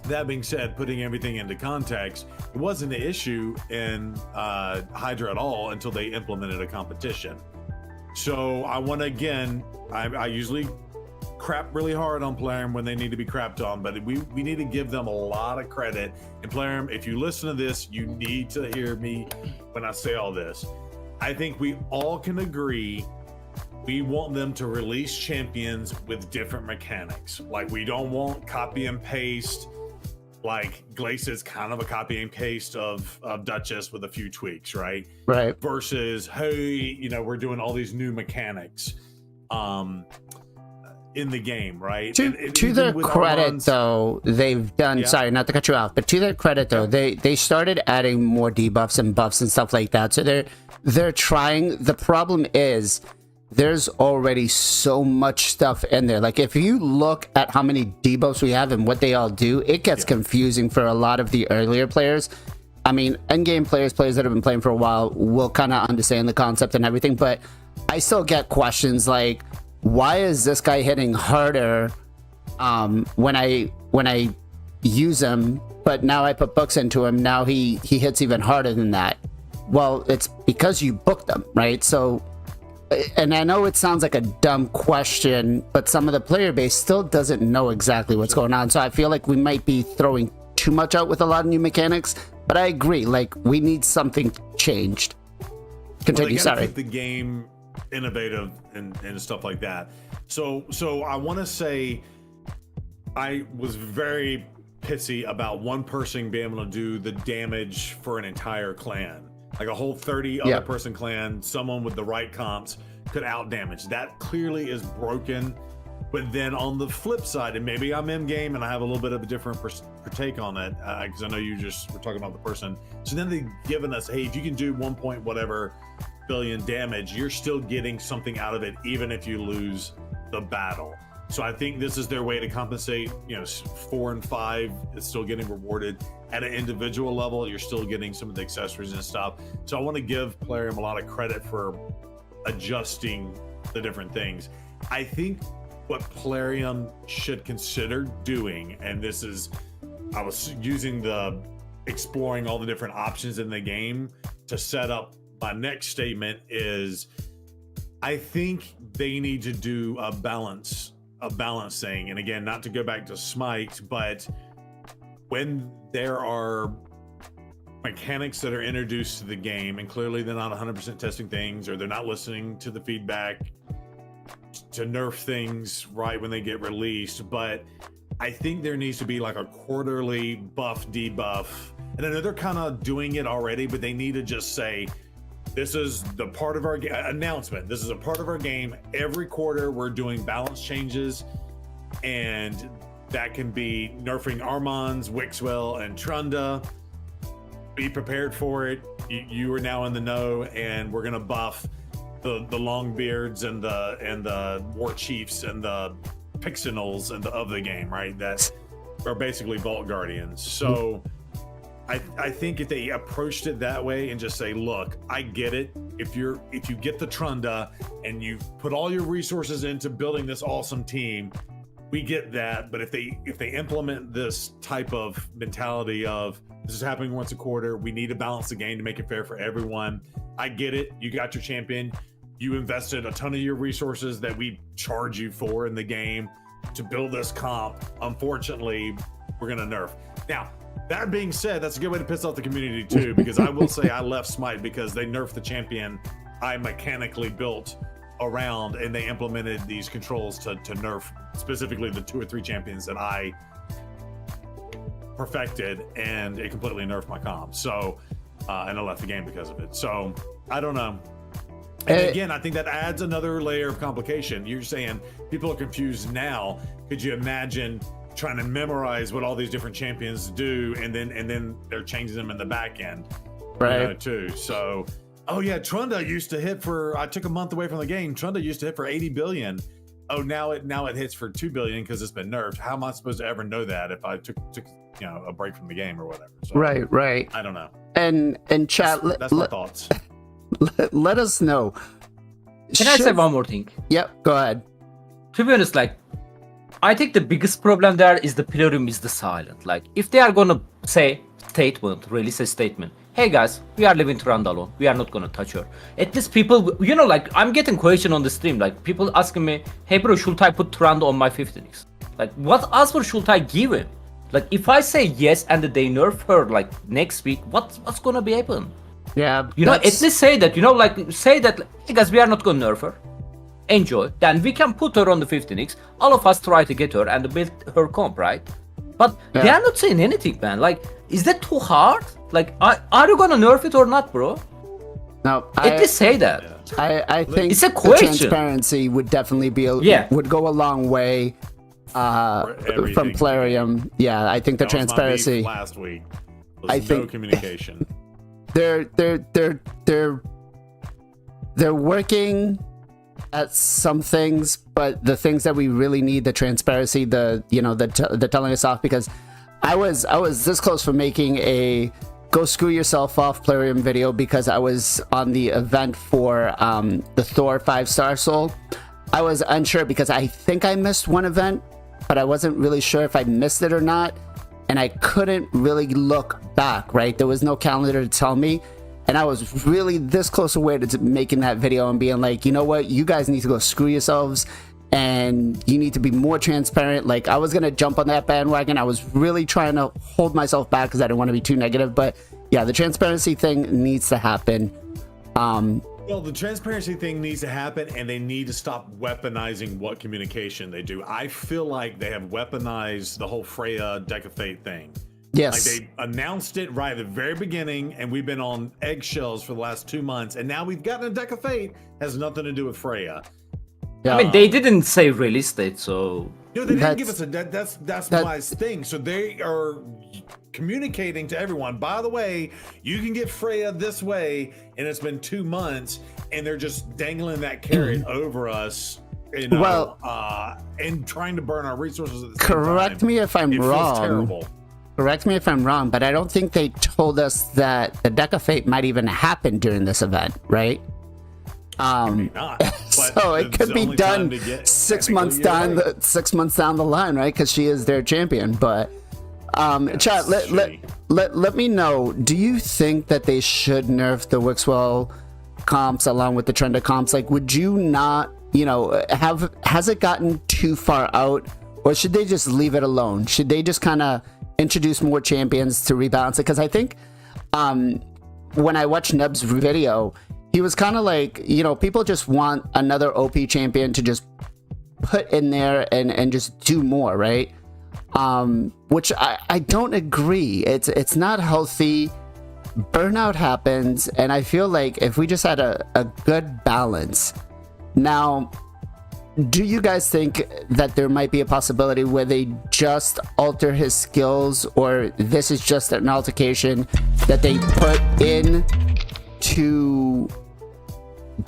that being said, putting everything into context, it wasn't an issue in Hydra at all until they implemented a competition. So I want to, again, I usually crap really hard on PLARIUM when they need to be crapped on, but we need to give them a lot of credit. And PLARIUM, if you listen to this, you need to hear me when I say all this. I think we all can agree we want them to release champions with different mechanics. Like, we don't want copy and paste. Like Glace is kind of a copy and paste of Duchess with a few tweaks, right? Right. Versus, hey, we're doing all these new mechanics in the game, right? To their credit, though, they've done. Sorry, not to cut you off, but to their credit, though, they started adding more debuffs and buffs and stuff like that. So they're trying. The problem is, there's already so much stuff in there. Like, if you look at how many debuffs we have and what they all do, it gets confusing for a lot of the earlier players. I mean, endgame players that have been playing for a while will kind of understand the concept and everything, but I still get questions like, why is this guy hitting harder when I use him, but now I put books into him, now he hits even harder than that? Well, it's because you booked them, right? So, and I know it sounds like a dumb question, but some of the player base still doesn't know exactly what's going on. So I feel like we might be throwing too much out with a lot of new mechanics, but I agree, like, we need something changed. Continue, sorry. Keep the game innovative and stuff like that. So I want to say I was very pissy about one person being able to do the damage for an entire clan. Like a whole 30 other person clan, someone with the right comps could out damage. That clearly is broken. But then on the flip side, and maybe I'm in game and I have a little bit of a different take on it, because I know you just were talking about the person. So then they've given us, hey, if you can do 1 point whatever billion damage, you're still getting something out of it, even if you lose the battle. So I think this is their way to compensate. 4 and 5 is still getting rewarded at an individual level. You're still getting some of the accessories and stuff. So I want to give PLARIUM a lot of credit for adjusting the different things. I think what PLARIUM should consider doing, and this is, I was using the exploring all the different options in the game to set up my next statement, is I think they need to do a balance thing. And again, not to go back to Smite, but when there are mechanics that are introduced to the game and clearly they're not 100% testing things, or they're not listening to the feedback to nerf things right when they get released, but I think there needs to be like a quarterly buff debuff. And I know they're kind of doing it already, but they need to just say, this is the part of our announcement. This is a part of our game. Every quarter we're doing balance changes, and that can be nerfing Armands, Wixwell, and Trunda. Be prepared for it. You are now in the know, and we're gonna buff the Longbeards and the War Chiefs and the Pixinals of the game, right? That are basically Vault Guardians. So I think if they approached it that way and just say, look, I get it. If you get the Trunda and you put all your resources into building this awesome team, we get that. But if they implement this type of mentality of, this is happening once a quarter, we need to balance the game to make it fair for everyone. I get it. You got your champion. You invested a ton of your resources that we charge you for in the game to build this comp. Unfortunately, we're going to nerf. Now, that being said, that's a good way to piss off the community too, because I will say I left Smite because they nerfed the champion I mechanically built around, and they implemented these controls to nerf specifically the 2 or 3 champions that I perfected, and it completely nerfed my comp. So, and I left the game because of it. So, I don't know. And again, I think that adds another layer of complication. You're saying people are confused now. Could you imagine trying to memorize what all these different champions do, and then they're changing them in the back end, right? Too. So, oh yeah, Trunda used to hit for. I took a month away from the game. Trunda used to hit for 80 billion. Oh, now it hits for 2 billion because it's been nerfed. How am I supposed to ever know that if I took a break from the game or whatever? So, right. I don't know. And chat. That's my thoughts. Let us know. Can I say one more thing? Yep, go ahead. To be honest, I think the biggest problem there is the PLARIUM is the silent. If they are gonna release a statement, hey guys, we are leaving Trunda alone, we are not gonna touch her. At least people, I'm getting question on the stream, people asking me, hey bro, should I put Trunda on my 15x? What answer should I give him? If I say yes and they nerf her next week, what's gonna be happen? Yeah, at least say that, say that, hey guys, we are not gonna nerf her. Enjoy. Then we can put her on the 15x. All of us try to get her and build her comp, right? But they are not saying anything, man. Is that too hard? Are you gonna nerf it or not, bro? No, at least say that. I think it's a question. Transparency would definitely be would go a long way from PLARIUM. Yeah, I think the transparency last week was I think no communication. They're working at some things, but the things that we really need, the transparency, the telling us off, because I was this close from making a go screw yourself off PLARIUM video because I was on the event for the Thor 5-star soul. I was unsure because I think I missed one event, but I wasn't really sure if I missed it or not, and I couldn't really look back, right? There was no calendar to tell me. And I was really this close away to making that video and being like, you know what? You guys need to go screw yourselves, and you need to be more transparent. I was going to jump on that bandwagon. I was really trying to hold myself back because I didn't want to be too negative. But yeah, the transparency thing needs to happen. Well, the transparency thing needs to happen, and they need to stop weaponizing what communication they do. I feel like they have weaponized the whole Freya Deck of Fate thing. Yes. Like they announced it right at the very beginning, and we've been on eggshells for the last 2 months, and now we've gotten a Deck of Fate. Has nothing to do with Freya. Yeah. I mean, they didn't say release date, so No, they didn't give us a. That's my thing. So they are communicating to everyone. By the way, you can get Freya this way, and it's been 2 months, and they're just dangling that carrot over us. You know, Well, and trying to burn our resources at the same correct time. me if I'm It feels wrong. terrible. Correct me if I'm wrong, but I don't think they told us that the Deck of Fate might even happen during this event, right? Not, but So it it's could the be only time done to get- 6 months technically, you're down right. 6 months down the line, right? Because she is their champion. But chat, let me know. Do you think that they should nerf the Wixwell comps along with the Trunda comps? Like, would you not, has it gotten too far out, or should they just leave it alone? Should they just kind of introduce more champions to rebalance it? Because I think when I watched Neb's video, he was kind of like, people just want another OP champion to just put in there and just do more, right? Which I don't agree. It's not healthy. Burnout happens, and I feel like if we just had a good balance. Now, do you guys think that there might be a possibility where they just alter his skills, or this is just an altercation that they put in to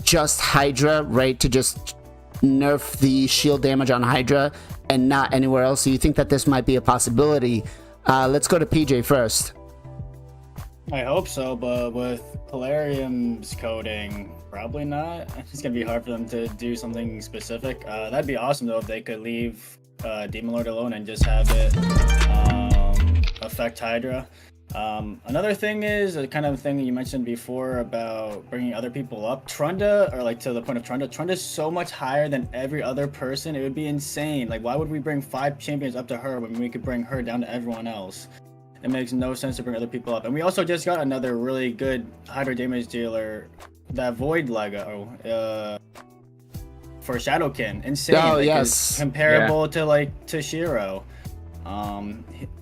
just Hydra, right? To just nerf the shield damage on Hydra and not anywhere else? So you think that this might be a possibility? Let's go to PJ first. I hope so, but with PLARIUM's coding, probably not. It's gonna be hard for them to do something specific. That'd be awesome though if they could leave Demon Lord alone and just have it affect Hydra. Another thing is the kind of thing that you mentioned before about bringing other people up. Trunda, or like to the point of Trunda, Trunda's so much higher than every other person. It would be insane. Like, why would we bring 5 champions up to her when we could bring her down to everyone else? It makes no sense to bring other people up. And we also just got another really good Hydra damage dealer, that Void Lego for Shadowkin. Insane. Oh, like, yes. it's comparable to Shiro.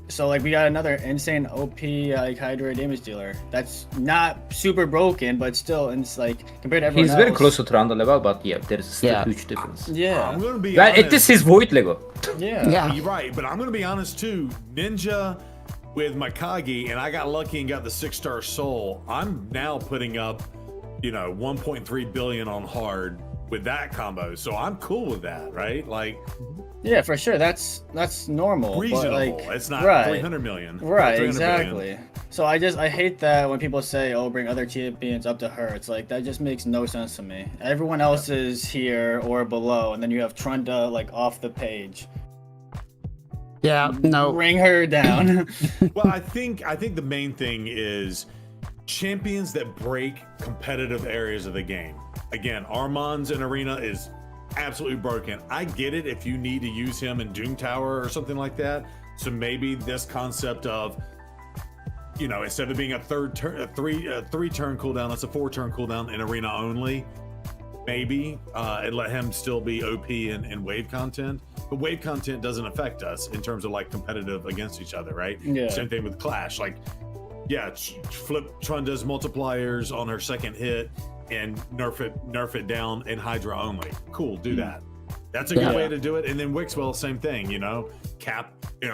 So like we got another insane OP like Hydra damage dealer. That's not super broken, but still, it's like compared to everyone he's else. very close to Trunda level, but yeah, there is still Yeah. a huge difference. Yeah. I'm gonna be Well, honest. it is his Void Lego. Yeah. You're right, but I'm gonna be honest too. Ninja with Mikagi, and I got lucky and got the 6-star soul. I'm now putting up, 1.3 billion on hard with that combo. So I'm cool with that, right? Like Yeah, for sure. That's normal. but, reasonable. like, It's not right. 300 million. Right, 300 exactly. billion. So I hate that when people say, "Oh, bring other champions up to her." It's like that just makes no sense to me. Everyone else is here or below, and then you have Trunda like off the page. Yeah, no. Bring her down. Well, I think the main thing is champions that break competitive areas of the game. Again, Armand's in Arena is absolutely broken. I get it if you need to use him in Doom Tower or something like that. So maybe this concept of, instead of being a three turn cooldown, it's a 4-turn cooldown in Arena only. Maybe and let him still be OP in wave content. But wave content doesn't affect us in terms of like competitive against each other, right? Yeah. Same thing with Clash. Like, yeah, flip Trunda's multipliers on her second hit and nerf it down in Hydra only. Cool, do that. That's a good way to do it. And then Wixwell, same thing, cap,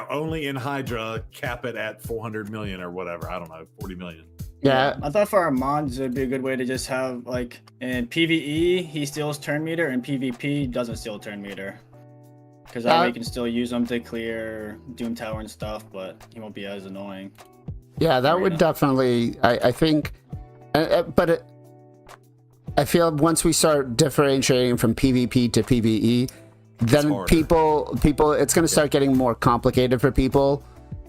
only in Hydra, cap it at 400 million or whatever. I don't know, 40 million. Yeah. I thought for Armand it'd be a good way to just have like in PvE he steals turn meter and PvP doesn't steal turn meter. Because that way you can still use them to clear Doom Tower and stuff, but he won't be as annoying. Yeah, that would definitely, I think, but I feel once we start differentiating from PvP to PvE, then people, it's going to start getting more complicated for people.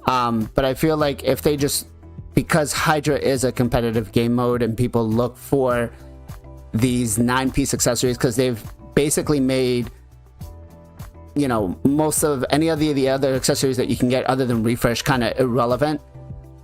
But I feel like if they just, because Hydra is a competitive game mode and people look for these 9-piece accessories because they've basically made, most of any of the other accessories that you can get other than refresh kind of irrelevant.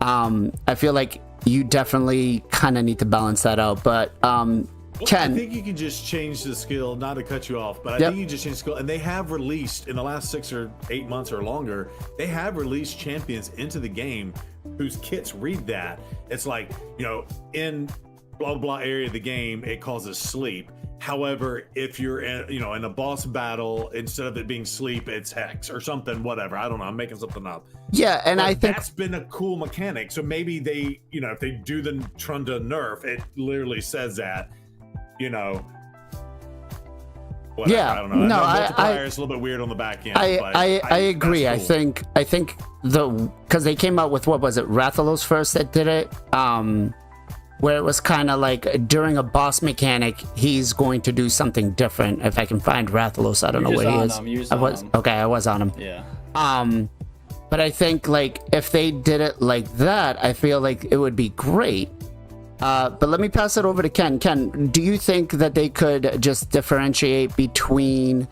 I feel like you definitely kind of need to balance that out. But Well, Ken. I think you can just change the skill, not to cut you off, but I Yep. think you just change the skill. And they have released in the last 6 or 8 months or longer, they have released champions into the game whose kits read that. It's like, in blah blah area of the game, it causes sleep. However, if you're in a boss battle, instead of it being sleep, it's hex or something, whatever. I don't know. I'm making something up. Yeah, and But I think that's been a cool mechanic. So maybe they, if they do the Trunda nerf, it literally says that, whatever. Yeah, I don't know. no, Multiplier is a little bit weird on the back end. but I agree. that's cool. I think because they came out with, what was it, Rathalos first that did it, where it was kind of like during a boss mechanic, he's going to do something different. If I can find Rathalos, I don't know where he is. I was on him. Yeah. But I think like if they did it like that, I feel like it would be great. But let me pass it over to Ken. Ken, do you think that they could just differentiate between,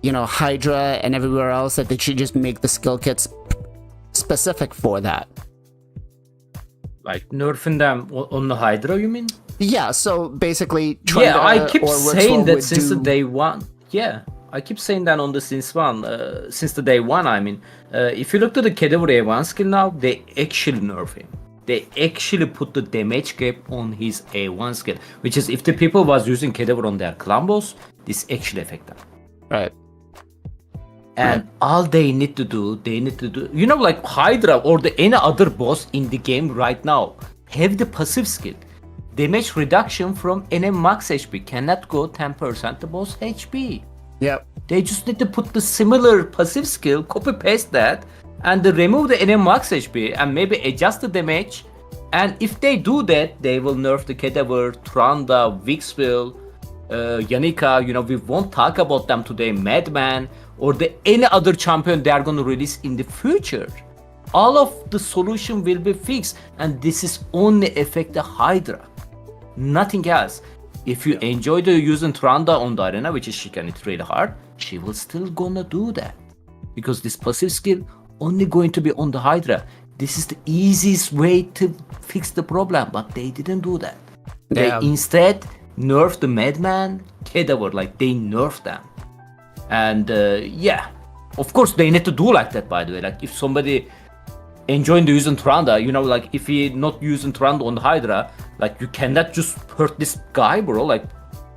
Hydra and everywhere else, that they should just make the skill kits specific for that? Like nerfing them on the Hydra, you mean? Yeah, so basically Yeah, I keep or saying Wixwell that would since the do- day one. Yeah, I keep saying that on the since the day one. I mean, if you look to the category A1 skill now, they actually nerf him. They actually put the damage cap on his A1 skill, which is if the people was using category on their combos, this actually affect them. Right. And all they need to do, like Hydra or any other boss in the game right now, have the passive skill. Damage reduction from NM max HP cannot go 10% the boss HP. Yep. They just need to put the similar passive skill, copy paste that, and remove the NM max HP and maybe adjust the damage. And if they do that, they will nerf the Cadaver, Trunda, Wixwell, Yanika. We won't talk about them today, Madman, or any other champion they are going to release in the future. All of the solution will be fixed, and this is only affect the Hydra, nothing else. If you enjoy the using Trunda on the arena, which is she can hit really hard, she will still gonna do that, because this passive skill only going to be on the Hydra. This is the easiest way to fix the problem, but they didn't do that. Yeah. They instead nerfed the Madman, Cadaver, like they nerfed them. And of course they need to do like that, by the way. Like if somebody enjoying the using Trunda, like if he not using Trunda on the Hydra, like you cannot just hurt this guy, bro, like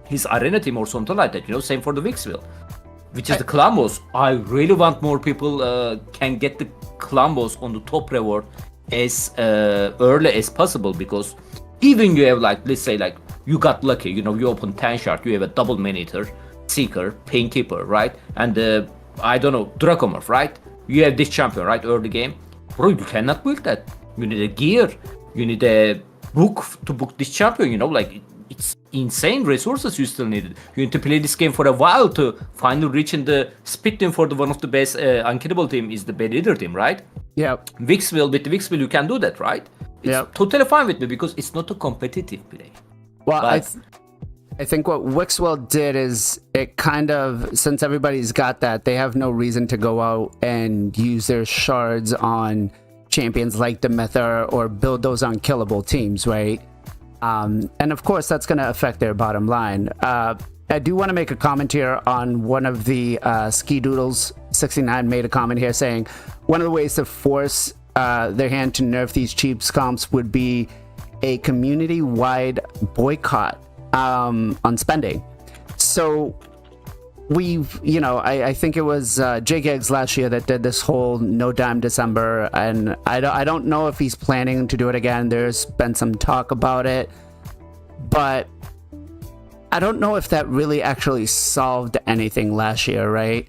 his arena team or something like that, same for the Wixwell, which is the Clambos. I really want more people can get the Clambos on the top reward as early as possible, because even you have like, let's say like you got lucky, you open 10 shard, you have a double man-eater, Seeker, Painkeeper, right? And I don't know, Dracomorph, right? You have this champion, right? Early game. Bro, you cannot build that. You need a gear. You need a book to book this champion, like it's insane resources you still need. You need to play this game for a while to finally reach in the split team for one of the best unkillable team is the bad leader team, right? Yep. Wixwell, with the Wixwell you can do that, right? It's Yep. totally fine with me because it's not a competitive play. Well, But- I think what Wixwell did is it kind of, since everybody's got that, they have no reason to go out and use their shards on champions like Demether or build those unkillable teams, right? And of course, that's going to affect their bottom line. I do want to make a comment here on one of the Ski Doodles 69 made a comment here saying one of the ways to force their hand to nerf these cheap comps would be a community-wide boycott on spending. So we've, I think it was JGEGS last year that did this whole no dime December, and I don't know if he's planning to do it again. There's been some talk about it, but I don't know if that really actually solved anything last year, right?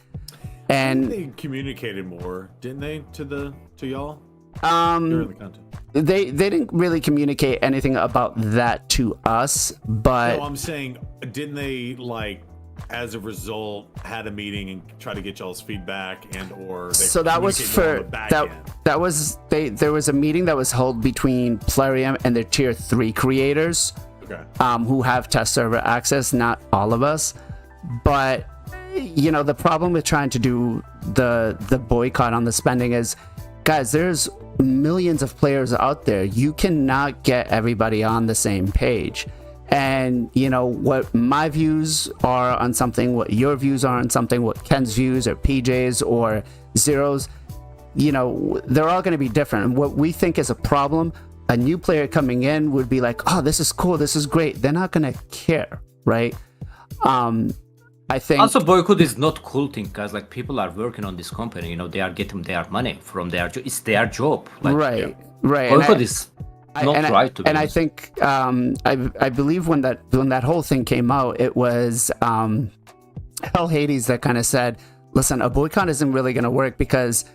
And They communicated more, didn't they, to y'all during the content? they didn't really communicate anything about that to us, but No, I'm saying, didn't they, like, as a result, had a meeting and try to get y'all's feedback or they so that was communicate more on for the back that end? that was there was a meeting that was held between PLARIUM and their tier 3 creators, Okay. who have test server access, not all of us. But the problem with trying to do the boycott on the spending is, guys, there's millions of players out there. You cannot get everybody on the same page. And you know what my views are on something, what your views are on something, what Ken's views or PJ's or Zero's, you know, they're all going to be different. And what we think is a problem, a new player coming in would be like, oh, this is cool, this is great. They're not going to care, right? I think also boycott is not cool thing, guys. Like, people are working on this company, you know, they are getting their money from their it's their job. Like, right. Boycott is not right to be and honest. I think I believe when that whole thing came out, it was Hell Hades that kind of said, listen, a boycott isn't really going to work because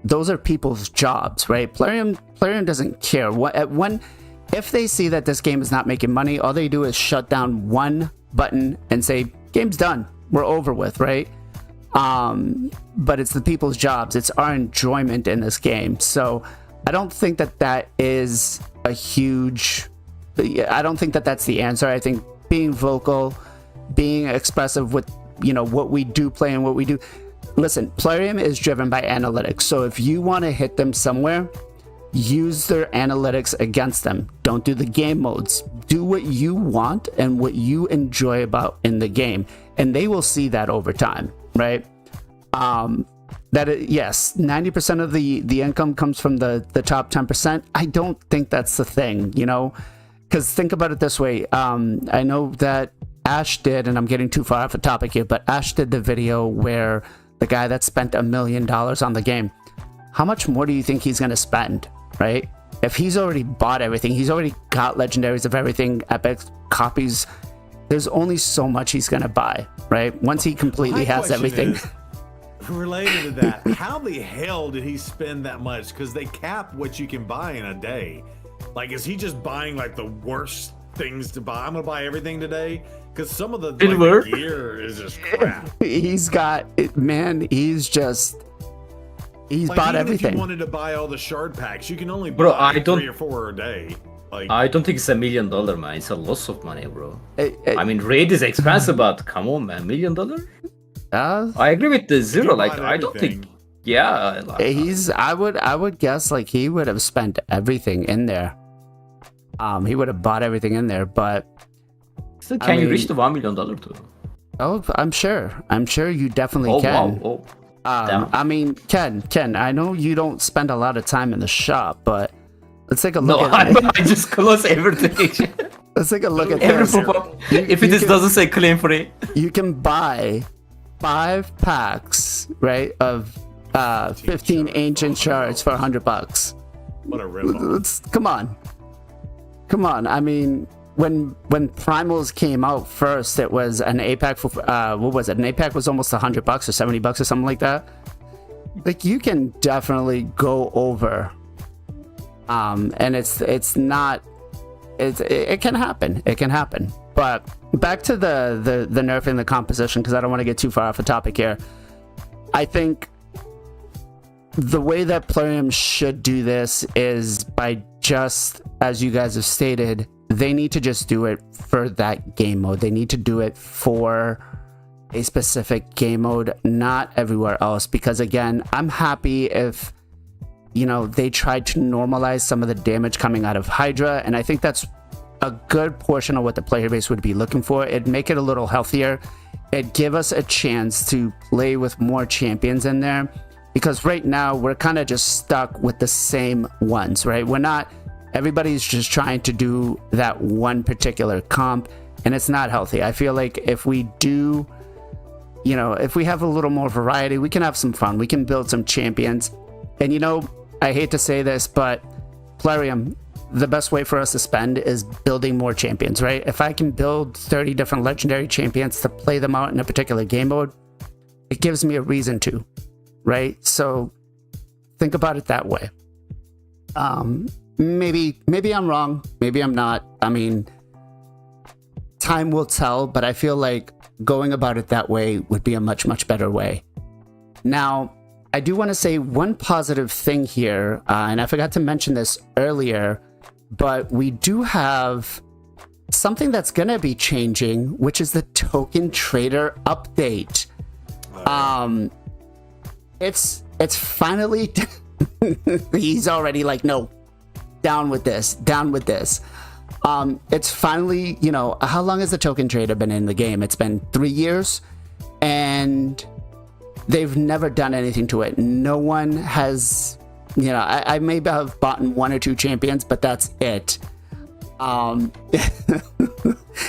those are people's jobs, right? Plarium doesn't care if they see that this game is not making money, all they do is shut down one button and say, game's done, we're over with, right? But it's the people's jobs, it's our enjoyment in this game. So I don't think that is a huge, I don't think that's the answer. I think being vocal, being expressive with, you know, what we do play and what we do. Listen, Plarium is driven by analytics. So if you want to hit them somewhere, use their analytics against them. Don't do the game modes. Do what you want and what you enjoy about in the game. And they will see that over time, right? Yes, 90% of the income comes from the top 10%. I don't think that's the thing, you know, because think about it this way. I know that Ash did, and I'm getting too far off the topic here, but Ash did the video where the guy that spent $1 million on the game, how much more do you think he's going to spend, right? If he's already bought everything, he's already got legendaries of everything, epic copies, there's only so much he's going to buy, right? Once he completely has everything. Related to that, how the hell did he spend that much? Because they cap what you can buy in a day. Like, is he just buying like the worst things to buy? I'm gonna buy everything today because some of the gear is just crap. He's got it, man. He's like, bought even everything. If you wanted to buy all the shard packs, you can only Bro, buy I don't- 3 or 4 a day. Like, I don't think it's $1 million, man. It's a loss of money, bro. It- I mean, raid is expensive, but come on, man, $1 million? I agree with the Zero. you Like, bought I don't everything. think. Yeah. I would guess like he would have spent everything in there. He would have bought everything in there, but Still, can you mean- reach the $1 million too? oh, I'm sure you definitely Oh can. wow! Oh, damn. I mean, Ken, I know you don't spend a lot of time in the shop, but let's take a No, look at I just close everything. let's take a look at Every this. pop-up. If it doesn't say claim free. You can buy 5 packs, right, of 15 ancient shards for $100. what a ripoff. Come on. I mean, when primals came out first, it was an 8-pack for what was it? An 8-pack was almost $100 or $70 or something like that. Like, you can definitely go over, and it's not. It can happen. It can happen. But back to the nerf in the composition, because I don't want to get too far off the topic here. I think the way that Plarium should do this is by just, as you guys have stated, they need to just do it for that game mode. They need to do it for a specific game mode, not everywhere else. Because again, I'm happy if, you know, they tried to normalize some of the damage coming out of Hydra, and I think that's a good portion of what the player base would be looking for. It'd make it a little healthier. It'd give us a chance to play with more champions in there, because right now we're kind of just stuck with the same ones, right? Everybody's just trying to do that one particular comp, and it's not healthy. I feel like if we do, you know, if we have a little more variety, we can have some fun. We can build some champions. And, you know, I hate to say this, but Plarium, the best way for us to spend is building more champions, right? If I can build 30 different legendary champions to play them out in a particular game mode, it gives me a reason to, right? So think about it that way. Maybe I'm wrong. Maybe I'm not. I mean, time will tell, but I feel like going about it that way would be a much, much better way. Now, I do want to say one positive thing here, and I forgot to mention this earlier, but we do have something that's going to be changing, which is the token trader update. It's finally he's already like, no, down with this. It's finally, you know, how long has the token trader been in the game? It's been 3 years, and they've never done anything to it. No one has, you know, I maybe have bought 1 or 2 champions, but that's it.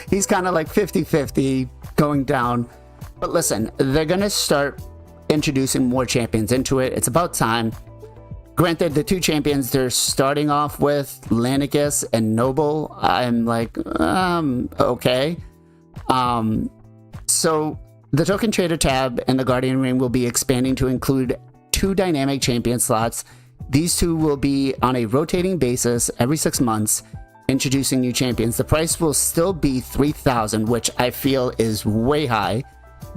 He's kind of like 50-50 going down. But listen, they're going to start introducing more champions into it. It's about time. Granted, the 2 champions they're starting off with, Lanicus and Noble, I'm like, okay. So the Token Trader tab in the Guardian Ring will be expanding to include 2 dynamic champion slots. These 2 will be on a rotating basis every 6 months, introducing new champions. The price will still be 3,000, which I feel is way high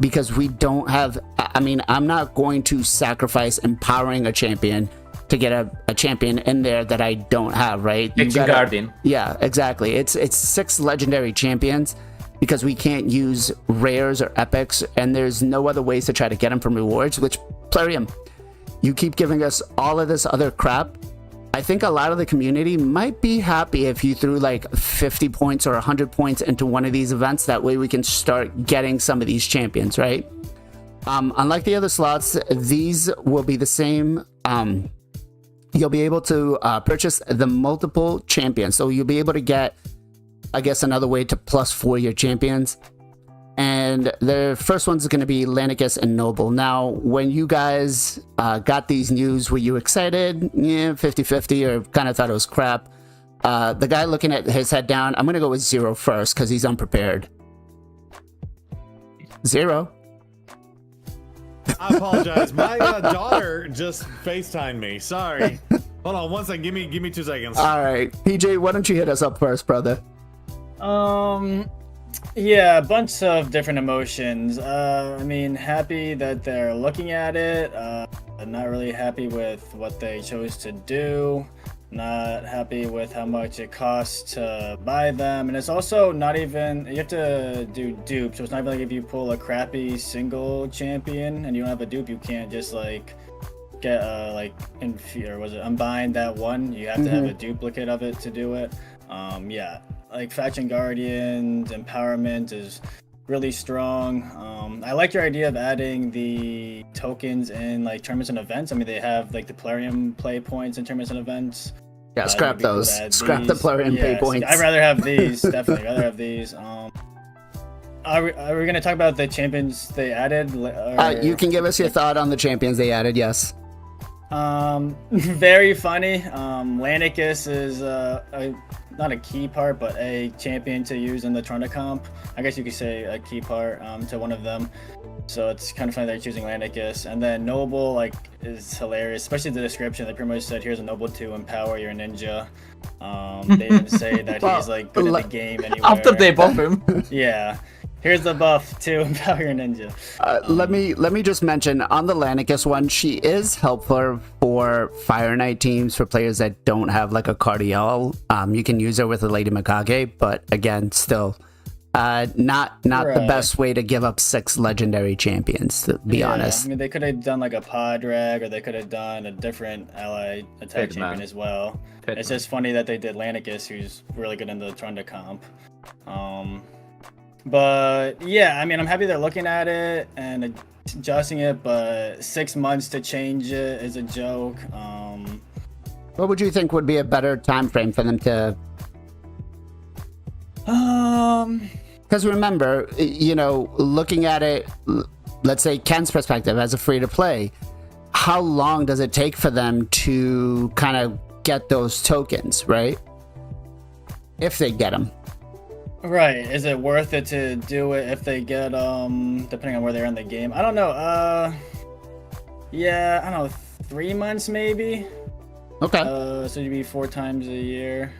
because we don't have, I mean, I'm not going to sacrifice empowering a champion to get a champion in there that I don't have, right? Guardian. Yeah, exactly. It's 6 legendary champions because we can't use rares or epics, and there's no other ways to try to get them from rewards, which, Plarium, you keep giving us all of this other crap. I think a lot of the community might be happy if you threw like 50 points or 100 points into one of these events. That way we can start getting some of these champions, right? Unlike the other slots, these will be the same. You'll be able to purchase the multiple champions. So you'll be able to get, I guess, another way to +4 your champions. And the first one's going to be Lanicus and Noble. Now, when you guys got these news, were you excited? Yeah, 50-50, or kind of thought it was crap? The guy looking at his head down, I'm going to go with 0 first because he's unprepared. 0. I apologize. My daughter just FaceTimed me. Sorry. Hold on one second. Give me 2 seconds. All right. PJ, why don't you hit us up first, brother? Yeah, a bunch of different emotions. I mean, happy that they're looking at it. Not really happy with what they chose to do. Not happy with how much it costs to buy them. And it's also not even, you have to do dupes. So it's not even like if you pull a crappy single champion and you don't have a dupe, you can't just like get unbind that one. You have to have a duplicate of it to do it. Yeah, like Faction Guardians empowerment is really strong. I like your idea of adding the tokens in like tournaments and events. I mean, they have like the PLARIUM play points in tournaments and events. Yeah, scrap those. Scrap the PLARIUM pay points. I'd rather have these. Definitely rather have these. Are we gonna talk about the champions they added? You can give us your thought on the champions they added. Yes. Very funny. Lanicus is not a key part, but a champion to use in the Trunda comp. I guess you could say a key part to one of them. So it's kind of funny they're choosing Lanicus. And then Noble, like, is hilarious, especially the description. They pretty much said, here's a Noble to empower your ninja. They didn't say that he's like good at the game anywhere. After they buff him. Yeah. Here's the buff to empower your ninja. Let me just mention on the Lanicus one, she is helpful for Fire Knight teams, for players that don't have like a Cardiel. You can use her with a Lady Mikage, but again, still not the best way to give up 6 legendary champions, to be honest. I mean, they could have done like a Podrag, or they could have done a different ally attack champion as well. It's just funny that they did Lanicus, who's really good in the Trunda comp. But yeah, I mean, I'm happy they're looking at it and adjusting it, but 6 months to change it is a joke. What would you think would be a better time frame for them to? Because remember, you know, looking at it, let's say Ken's perspective as a free-to-play, how long does it take for them to kind of get those tokens, right? If they get them. Right. Is it worth it to do it if they get, depending on where they're in the game? I don't know. Yeah, I don't know, 3 months maybe? Okay. So you'd be 4 times a year.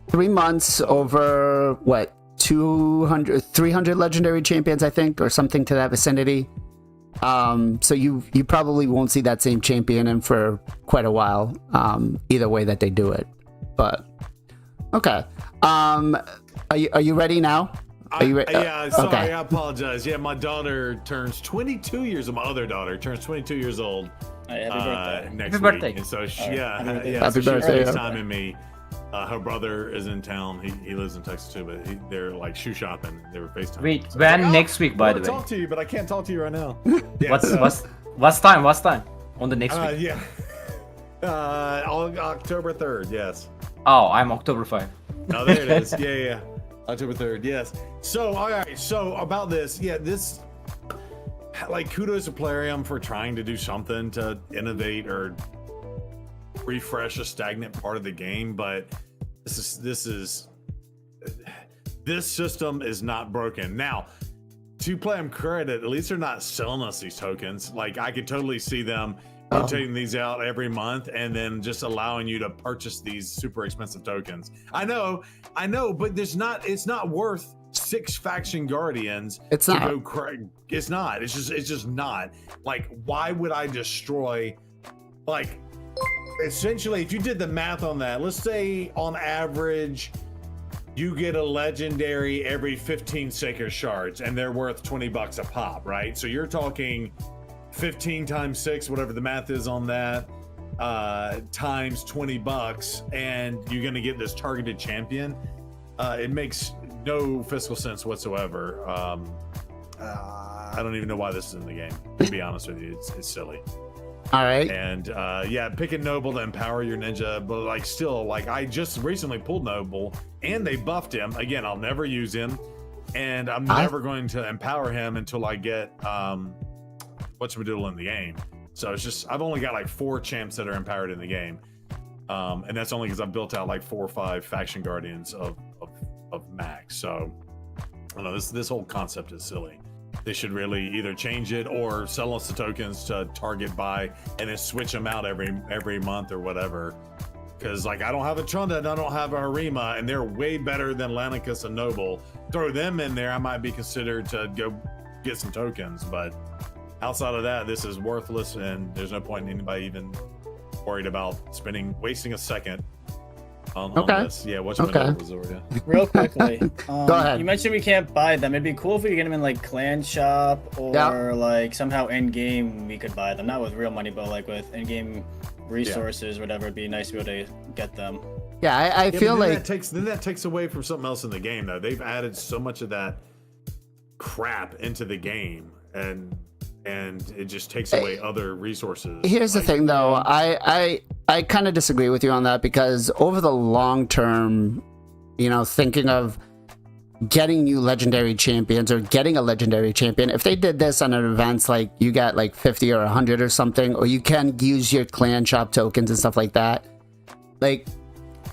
3 months over, what, 300 legendary champions, I think, or something to that vicinity. So you probably won't see that same champion in for quite a while, either way that they do it. But, okay. Are you ready now? Are you ready? Yeah, sorry, okay. I apologize. Yeah, my daughter turns 22 years old. My other daughter turns 22 years old Happy birthday. next Happy week. birthday. And so she, Happy so birthday, she's yeah. FaceTiming me Her brother is in town. He lives in Texas too, but they're like shoe shopping. They were FaceTime. Wait, So when I was next week, by the I way? talk to you, but I can't talk to you right now. Yeah, What's time? What's time? On the next week? Yeah. October 3rd. Yes. Oh, I'm October 5. Oh, there it is. Yeah. October 3rd. Yes. So, all right. So about this, this, like, kudos to Plarium for trying to do something to innovate or refresh a stagnant part of the game, but this system is not broken. Now, to Plarium credit, at least they're not selling us these tokens. Like, I could totally see them rotating these out every month and then just allowing you to purchase these super expensive tokens. I know, but it's not worth 6 faction guardians. It's not. It's not. It's just not. Like, why would I destroy, like, essentially, if you did the math on that, let's say on average you get a legendary every 15 sacred shards and they're worth $20 a pop, right? So you're talking 15 times 6, whatever the math is on that, times $20, and you're gonna get this targeted champion. It makes no fiscal sense whatsoever. I don't even know why this is in the game, to be honest with you. It's silly. All right. And pick a noble to empower your ninja, but like still, like, I just recently pulled noble and they buffed him. Again, I'll never use him, and I'm never going to empower him until I get whatchamadiddle in the game. So it's just, I've only got like 4 champs that are empowered in the game, and that's only because I've built out like 4 or 5 faction guardians of max. So I don't know, this whole concept is silly. They should really either change it or sell us the tokens to target buy and then switch them out every month or whatever. Because, like, I don't have a Trunda and I don't have a Harima, and they're way better than Lanicus and Noble. Throw them in there, I might be considered to go get some tokens. But outside of that, this is worthless, and there's no point in anybody even worried about wasting a second on this. Yeah, what's my name, Azoria? Real quickly, Go ahead. You mentioned we can't buy them. It'd be cool if we could get them in like clan shop or like somehow in game we could buy them. Not with real money, but like with in game resources, whatever. It'd be nice to be able to get them. Yeah, I feel like that takes away from something else in the game, though. They've added so much of that crap into the game, and it just takes away other resources. Here's the thing, though. I kind of disagree with you on that, because over the long term, thinking of getting new legendary champions or getting a legendary champion, if they did this on an event like you got like 50 or 100 or something, or you can use your clan shop tokens and stuff like that, like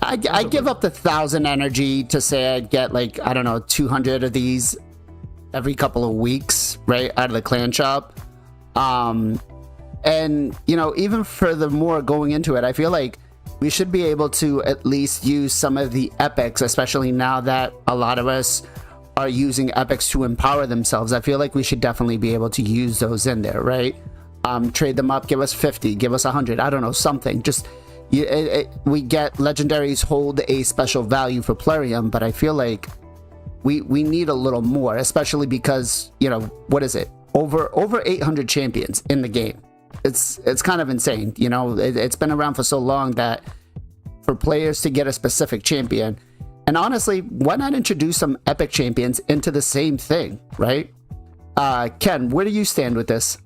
I give up the 1,000 energy to say I'd get like, I don't know, 200 of these every couple of weeks, right, out of the clan shop. And even furthermore, going into it, I feel like we should be able to at least use some of the epics, especially now that a lot of us are using epics to empower themselves. I feel like we should definitely be able to use those in there, right? Trade them up, give us 50, give us 100, I don't know, something. Just we get legendaries hold a special value for Plarium, but I feel like we need a little more, especially because, what is it? Over 800 champions in the game. It's kind of insane. It's been around for so long that for players to get a specific champion, and honestly, why not introduce some epic champions into the same thing, right? Ken, where do you stand with this?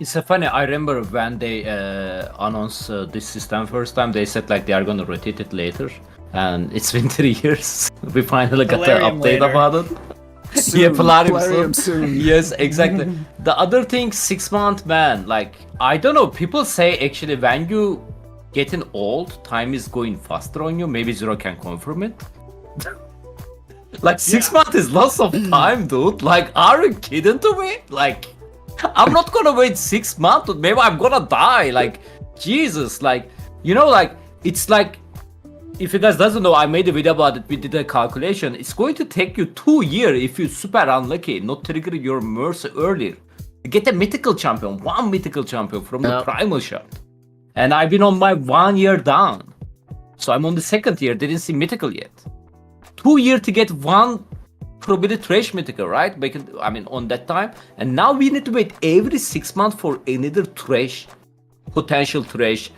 It's funny. I remember when they announced this system first time, they said like they are gonna rotate it later, and it's been 3 years. We finally got the PLARIUM update later. about it. Soon, Yeah, PLARIUM PLARIUM soon. soon. Yes, exactly. The other thing, 6 month, man. Like, I don't know. People say actually when you getting old, time is going faster on you. Maybe Zero can confirm it. Like 6 months is lots of time, dude. Like, are you kidding to me? Like, I'm not gonna wait 6 months. Maybe I'm gonna die. Like, Jesus. Like, like it's like. If you guys doesn't know, I made a video about it. We did a calculation. It's going to take you 2 years if you're super unlucky, not trigger your mercy earlier. You get a mythical champion, 1 mythical champion from the primal shop. And I've been on my 1 year down. So I'm on the 2nd year, didn't see mythical yet. 2 years to get 1 probably trash mythical, right? On that time. And now we need to wait every 6 months for another trash, potential trash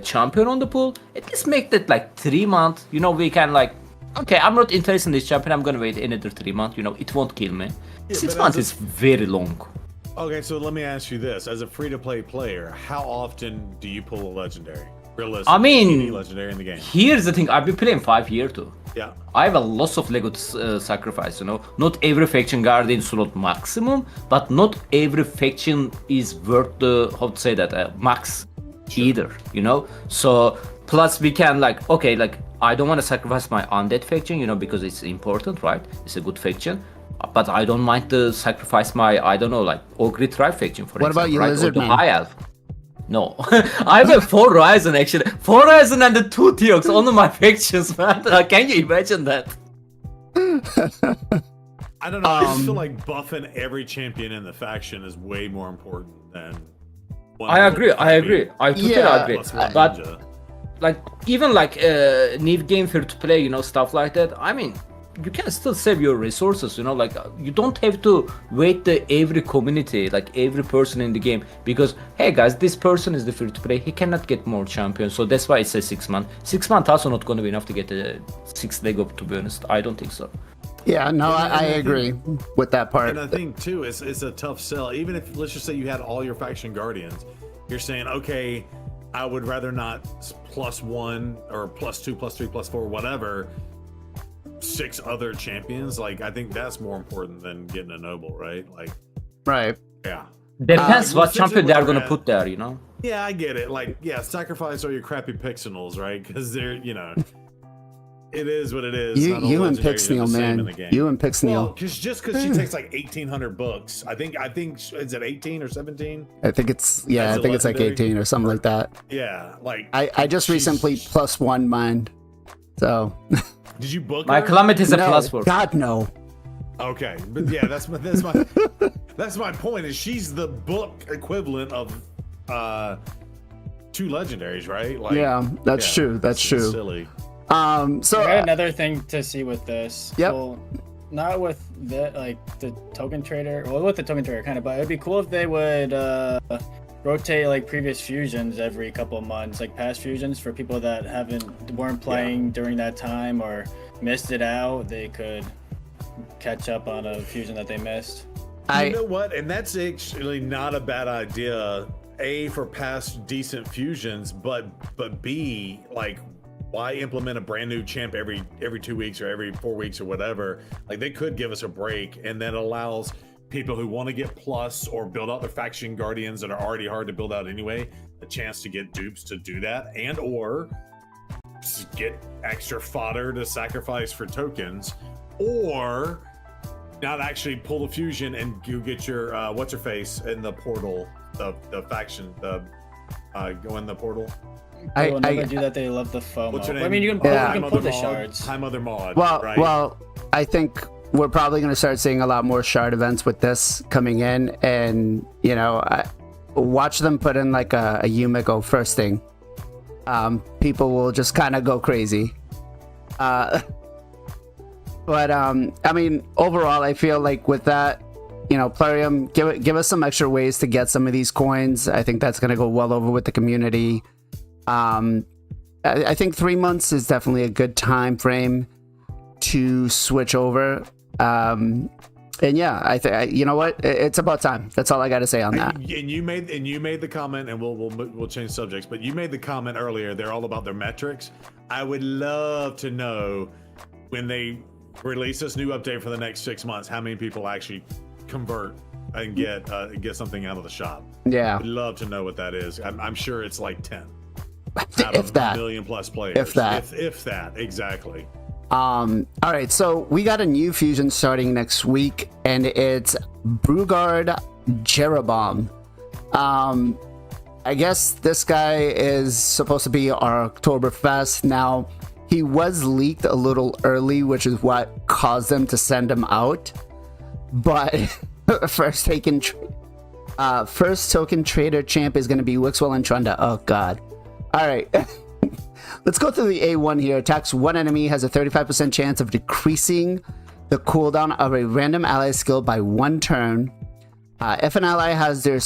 champion on the pool, at least make that like 3 months. You know, we can like, okay, I'm not interested in this champion. I'm gonna wait another 3 months. You know, it won't kill me. Yeah, 6 but months as is very long. Okay, so let me ask you this: as a free-to-play player, how often do you pull a legendary? Realistically, I mean, any legendary in the game. Here's the thing. I've been playing 5 years too. Yeah. I have a lot of Lego sacrifice, you know. Not every faction guardian slot maximum, but not every faction is worth the, how to say that, max either, you know. So plus we can like, okay, like I don't want to sacrifice my undead faction, you know, because it's important, right? It's a good faction. But I don't mind to sacrifice my, I don't know, like Ogre Tribe faction for What example, about you, right? Lizard Or the Man? High Elf. No, I have 4 Ryzen actually. 4 Ryzen and the 2 Theox on my factions, man. Can you imagine that? I don't know. I just feel like buffing every champion in the faction is way more important than. I agree. I totally Yeah, agree. Plus one But ninja. like even like new game free to play, you know, stuff like that. I mean, you can still save your resources, you know, like you don't have to wait the every community, like every person in the game, because hey guys, this person is the free to play, he cannot get more champions, so that's why it says 6 months. 6 months also not going to be enough to get a 6 Lego, to be honest. I don't think so. Yeah, no, I agree with that part. And I think too, it's a tough sell. Even if, let's just say you had all your faction guardians, you're saying, okay, I would rather not +1 or +2, +3, +4, whatever, 6 other champions. Like, I think that's more important than getting a noble, right? Like, Right. yeah. Depends well, what champion essentially they're what going we're to at- put there, you know. Yeah, I get it. Like, yeah, sacrifice all your crappy pixels, right? Because they're, you know, it is what it is. You Not all you and legendaries are Pixneal, the same in man. the game. You and Well, Pixneal. just because she takes like 1,800 books, I think is it 18 or 17? I think it's yeah, As I a think it's like legendary? 18 or something like that. Yeah, like I just she's- recently +1 mine. So Did you book My her? Calamity is a no, +4. God no. Okay, but yeah, that's my that's my point. Is she's the book equivalent of 2 legendaries, right? Like, Yeah, that's yeah, true. That's it's true. Silly. So I got another thing to see with this. Yep. Well, not with the the token trader. Well, with the token trader kind of, but it'd be cool if they would rotate like previous fusions every couple of months, like past fusions for people that weren't playing during that time or missed it out. They could catch up on a fusion that they missed. You know what? And that's actually not a bad idea. A, for past decent fusions, but B, like, why implement a brand new champ every 2 weeks or every 4 weeks or whatever? Like, they could give us a break, and that allows people who want to get plus or build out their faction guardians that are already hard to build out anyway, a chance to get dupes to do that, and or just get extra fodder to sacrifice for tokens, or not actually pull the fusion and you get your what's her face in the portal, the faction, go in the portal. They will never do that. They love the FOMO. What's her name? I mean, you can pull the shards. High Mother Maud. well, right? well, I think we're probably going to start seeing a lot more shard events with this coming in, and you know, watch them put in like a Yumiko first thing. People will just kind of go crazy. But I mean, overall, I feel like with that, you know, Plarium, give us some extra ways to get some of these coins. I think that's going to go well over with the community. I think 3 months is definitely a good time frame to switch over. And yeah, I think you know what, it's about time. That's all I got to say on that. And you made the comment, and we'll change subjects. But you made the comment earlier. They're all about their metrics. I would love to know when they release this new update for the next 6 months, how many people actually convert and get something out of the shop. Yeah, I'd love to know what that is. I'm sure it's like 10 out if of that. a million plus players. If that. If that, exactly. All right, so we got a new fusion starting next week, and it's Brugard Jeroboam. I guess this guy is supposed to be our Oktoberfest. Now, he was leaked a little early, which is what caused them to send him out. But first token trader champ is going to be Wixwell and Trunda. Oh God! All right. Let's go through the A1 here. Attacks one enemy, has a 35% chance of decreasing the cooldown of a random ally skill by 1 turn. If an ally has their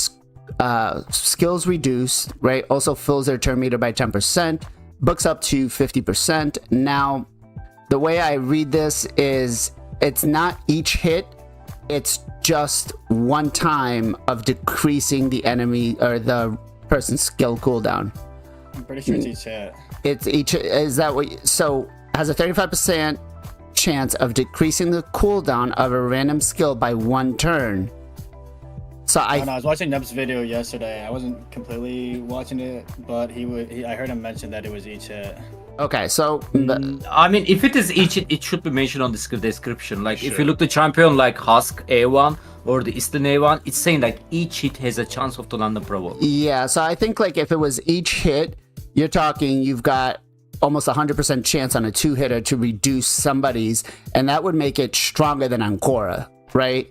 skills reduced, right? Also fills their turn meter by 10%, books up to 50%. Now, the way I read this is it's not each hit, it's just one time of decreasing the enemy or the person's skill cooldown. I'm pretty sure it's each hit. It's each, is that what, so has a 35% chance of decreasing the cooldown of a random skill by one turn. So I was watching Neb's video yesterday. I wasn't completely watching it, but I heard him mention that it was each hit. Okay, so I mean, if it is each, it should be mentioned on the description. Like, if you look the champion like Husk A1 or the Eastern A1, it's saying like each hit has a chance of the London Provo. Yeah, so I think like if it was each hit, you're talking you've got almost 100% chance on a 2-hitter to reduce somebody's, and that would make it stronger than Ancora, right?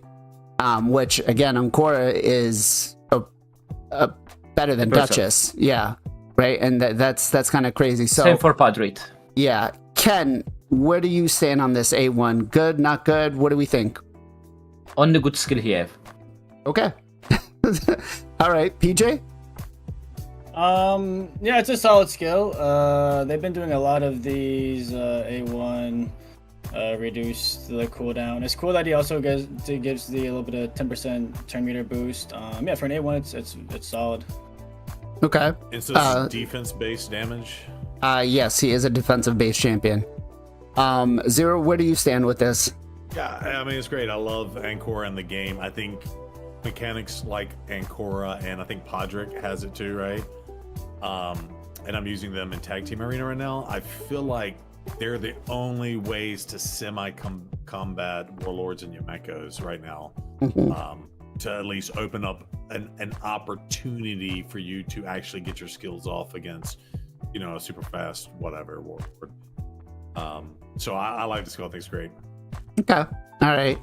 Which again, Ancora is a better than Duchess, yeah, right? And that's kind of crazy. So same for Padre. Yeah, Ken, where do you stand on this A1? Good, not good? What do we think? Only good skill he have. Okay. All right, PJ. Yeah, it's a solid skill. They've been doing a lot of these A1 reduce the cooldown. It's cool that he also gives the a little bit of 10% turn meter boost. Yeah, for an A1, it's solid. Okay. It's this defense-based damage. Yes, he is a defensive-based champion. Zero, where do you stand with this? Yeah, I mean, it's great. I love Ancora in the game. I think mechanics like Ancora, and I think Podrick has it too, right? And I'm using them in Tag Team Arena right now. I feel like they're the only ways to semi-combat Warlords and Yamekos right now. To at least open up an opportunity for you to actually get your skills off against, you know, a super fast whatever Warlord. So I like the skill. I think it's great. Okay. All right.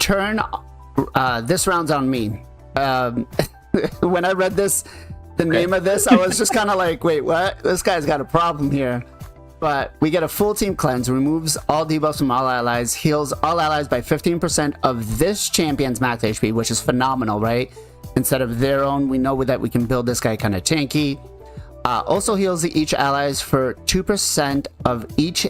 Turn. This round's on me. When I read this, the name of this, I was just kind of like, wait, what? This guy's got a problem here. But we get a full team cleanse, removes all debuffs from all allies, heals all allies by 15% of this champion's max HP, which is phenomenal, right? Instead of their own, we know that we can build this guy kind of tanky. Also heals each allies for 2% of each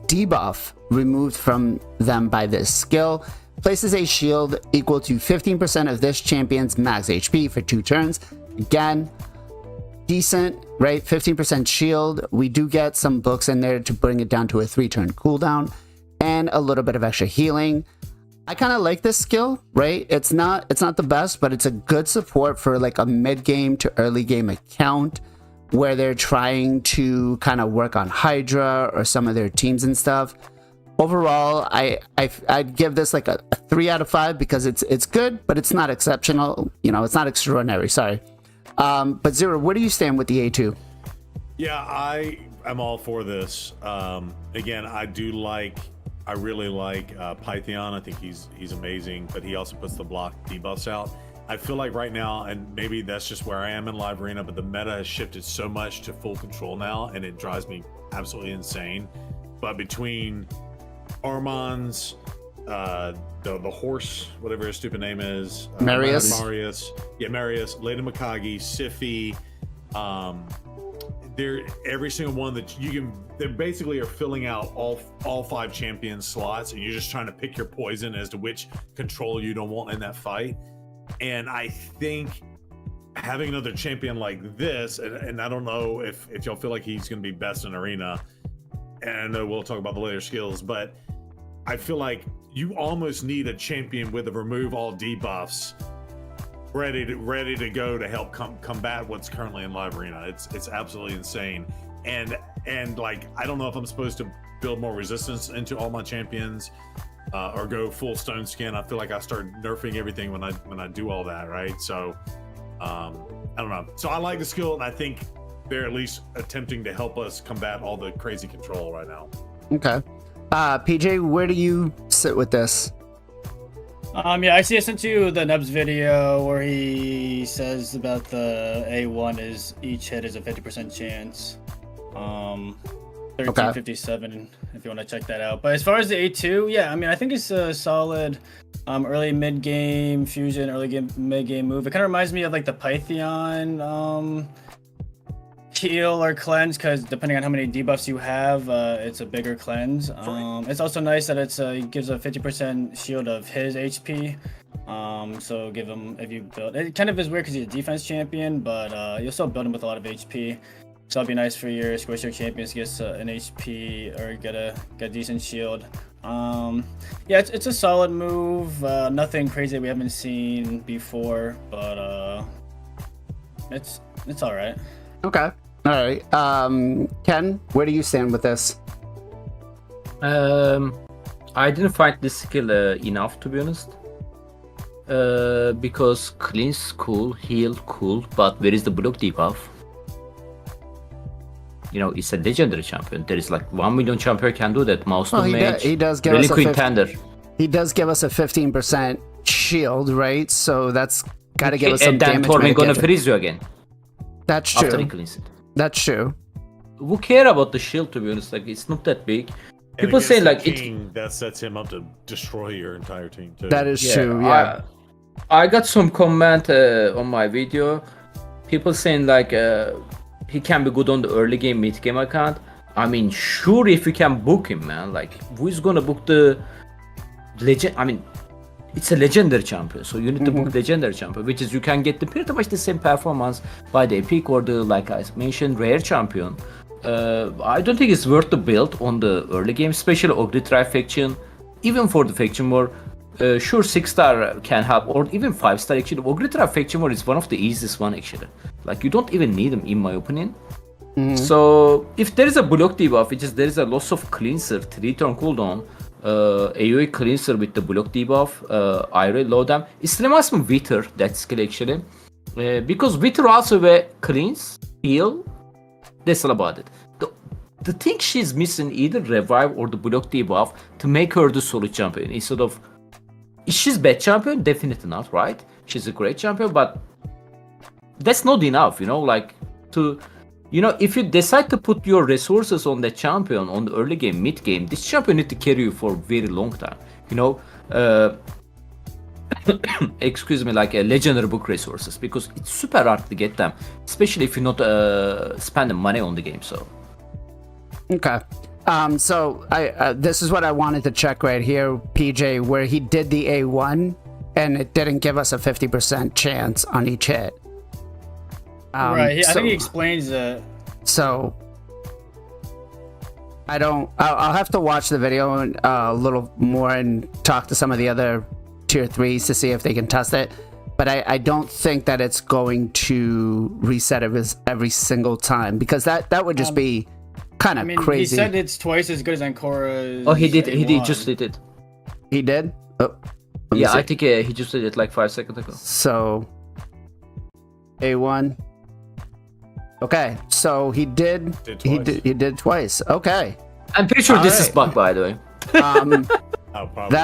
debuff removed from them by this skill. Places a shield equal to 15% of this champion's max HP for 2 turns. Again, decent, right? 15% shield. We do get some books in there to bring it down to a 3-turn cooldown and a little bit of extra healing. I kind of like this skill, right? It's not the best, but it's a good support for like a mid-game to early game account where they're trying to kind of work on Hydra or some of their teams and stuff. Overall, I'd give this like a 3 out of 5 because it's good, but it's not exceptional. You know, it's not extraordinary. Sorry. But Zero, where do you stand with the A2? Yeah, I'm all for this. Again, I really like Python. I think he's amazing, but he also puts the block debuffs out. I feel like right now, and maybe that's just where I am in Live Arena, but the meta has shifted so much to full control now, and it drives me absolutely insane. But between Armand's, the horse, whatever his stupid name is, Marius, Lady Mikagi, Siffy, they're every single one that you can. They basically are filling out all 5 champion slots, and you're just trying to pick your poison as to which control you don't want in that fight. And I think having another champion like this, and I don't know if y'all feel like he's going to be best in arena, and I know we'll talk about the later skills, but I feel like you almost need a champion with a remove all debuffs ready to go to help combat what's currently in Live Arena. It's absolutely insane. And like, I don't know if I'm supposed to build more resistance into all my champions or go full stone skin. I feel like I start nerfing everything when I do all that, right? So I don't know. So I like the skill, and I think they're at least attempting to help us combat all the crazy control right now. Okay. PJ, where do you sit with this? Yeah, I see. I sent you the Nubs video where he says about the A1 is each hit is a 50% chance. 1357 if you want to check that out. But as far as the A2, yeah, I mean, I think it's a solid early mid game fusion, early game mid game move. It kind of reminds me of like the Pythion heal or cleanse, because depending on how many debuffs you have, it's a bigger cleanse. It's also nice that it gives a 50% shield of his HP. So give him, if you build it, kind of is weird because he's a defense champion, but you'll still build him with a lot of HP. So that'll be nice for your Squisher champions to get an HP or get a decent shield. Yeah, it's a solid move. Nothing crazy we haven't seen before, but it's all right. Okay. All right. Ken, where do you stand with this? I didn't find this skill enough, to be honest. Because cleanse cool, heal cool, but where is the block debuff? You know, it's a legendary champion. There is like 1 million champion can do that. Mouse to mage. He does give really us a Queen Tender. He does give us a 15% shield, right? So that's got to give us some and then damage. Torment gonna mitigation. freeze you again. That's After true. he cleans it. That's true. Who care about the shield, to be honest? Like, it's not that big. And People against say the like king, that sets him up to destroy your entire team too. That is true. Yeah. I got some comment on my video. People saying like he can be good on the early game, mid game account. I mean, sure, if you can book him, man. Like, who is gonna book the legend? I mean, it's a legendary champion, so you need to book legendary champion, which is you can get the pretty much the same performance by the epic or the, like I mentioned, rare champion. I don't think it's worth the build on the early game, especially Ogre Tribe faction. Even for the faction war, sure 6-star can help, or even 5-star actually. Ogre Tribe faction war is one of the easiest one actually. Like, you don't even need them in my opinion. So if there is a block debuff, which is there is a loss of cleanser, 3-turn cooldown, AoE cleanser with the block debuff, IRA low dam, it's reminds me of Wither, that skill actually. Because Wither also will cleanse, heal, that's all about it. The thing she's missing either revive or the block debuff to make her the solid champion instead of. She's bad champion, definitely not, right? She's a great champion, but that's not enough, you know, like to, you know, if you decide to put your resources on the champion on the early game, mid game, this champion need to carry you for a very long time, you know. Excuse me, like a legendary book resources, because it's super hard to get them, especially if you're not spending money on the game. So Okay. So I this is what I wanted to check right here, PJ, where he did the A1 and it didn't give us a 50% chance on each hit. Right. I think he explains it. So I'll have to watch the video a little more and talk to some of the other tier 3s to see if they can test it. But I don't think that it's going to reset it every single time, because that would just be kind of crazy. He said it's twice as good as Ancora's. oh, he did. A1. He just did it. He did? Oh, let me Yeah, see. I think he just did it like 5 seconds ago. So A1. Okay, so he did. He did twice. Okay. I'm pretty sure this is Alright. bug, by the way. Oh, probably.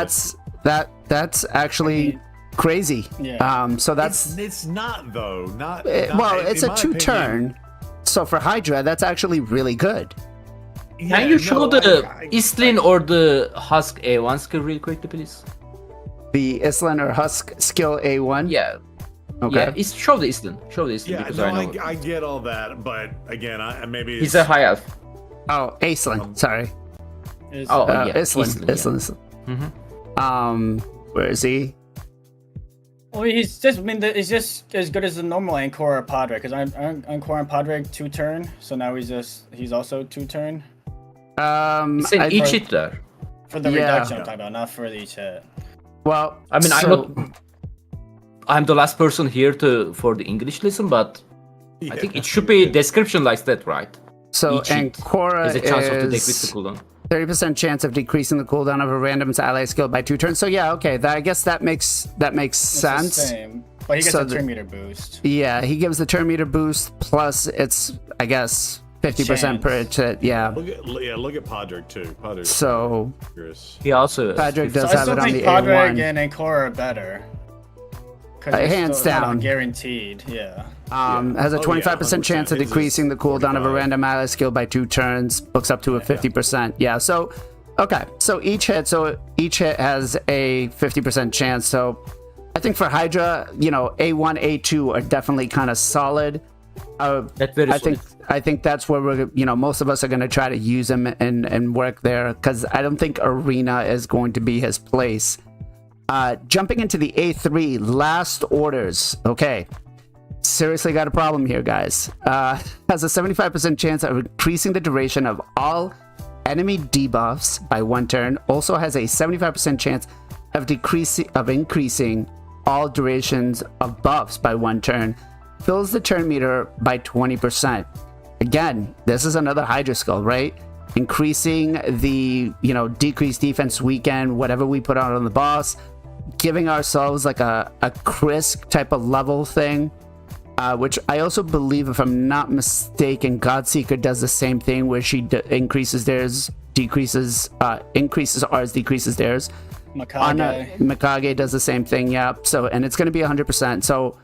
That's actually crazy. Yeah. So that's it's not though. Not well, it's in a my 2-turn. So for Hydra, that's actually really good. opinion. Can Yeah, you show no, the I- Islin or the Husk A1 skill real quick, please? The Islan or Husk skill A1. Yeah. Okay. Yeah, show the Islin. Show the Islin Yeah, because no, I know. I get all that, but again, maybe He's a high elf. Oh, Aislinn. Sorry. Oh, yeah. Islan. Islin, Islan. Where is he? Well, he's just. I mean, he's just as good as the normal Ancora Padre, because Ancora and Padre 2-turn, so now he's also 2-turn It's an each hit there. for the Yeah. reduction I'm talking about, not for the each hit. Well, I mean, so, I'm the last person here for the English lesson, but I think it should be description like that, right? So Each hit Ancora There's a chance of the decrease the is cooldown. 30% chance of decreasing the cooldown of a random's ally skill by 2 turns. So yeah, okay. I guess that makes It's the sense. same, but he gets So a the- turn meter boost. Yeah, he gives the turn meter boost plus it's, I guess, 50% per hit. Yeah. Look at Podrick too. Podrick. So Curious. He also Patrick So does I have still it on think the Padre A1. and Ancora are better. hands down. Guaranteed, yeah. Has a 25% chance of decreasing the cooldown of a random ally skill by 2 turns. Books up to a 50%. Yeah. So, okay. So each hit has a 50% chance. So, I think for Hydra, you know, A1, A2 are definitely kind of solid. That's very solid. I think that's where we're, you know, most of us are going to try to use him and work there, because I don't think Arena is going to be his place. Jumping into the A3, last orders. Okay. Seriously got a problem here, guys. Has a 75% chance of increasing the duration of all enemy debuffs by 1 turn. Also has a 75% chance of increasing all durations of buffs by 1 turn. Fills the turn meter by 20%. Again, this is another Hydra skill, right? Increasing the, you know, decreased defense weekend, whatever we put out on the boss, giving ourselves like a Krisk type of level thing, which I also believe, if I'm not mistaken, Godseeker does the same thing, where she increases theirs, increases ours, decreases theirs. Mikage does the same thing, yeah. So, and it's going to be 100%. So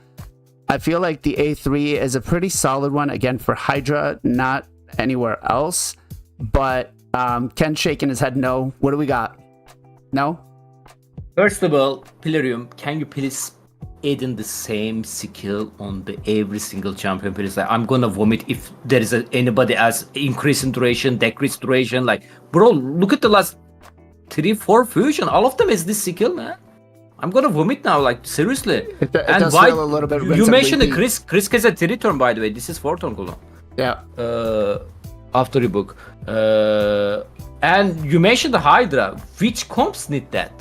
I feel like the A3 is a pretty solid one, again, for Hydra, not anywhere else. But Ken's shaking his head no. What do we got? No? First of all, PLARIUM, can you please add in the same skill on the every single champion, please? Like, I'm gonna vomit if there is anybody else increase in duration, decrease duration. Like, bro, look at the last 3-4 fusion. All of them is this skill, man. I'm gonna vomit now, like, seriously. It does feel a little bit you mentioned the Krisk has a 3 turn, by the way. This is 4 turn cooldown. Yeah. After the book. And you mentioned the Hydra. Which comps need that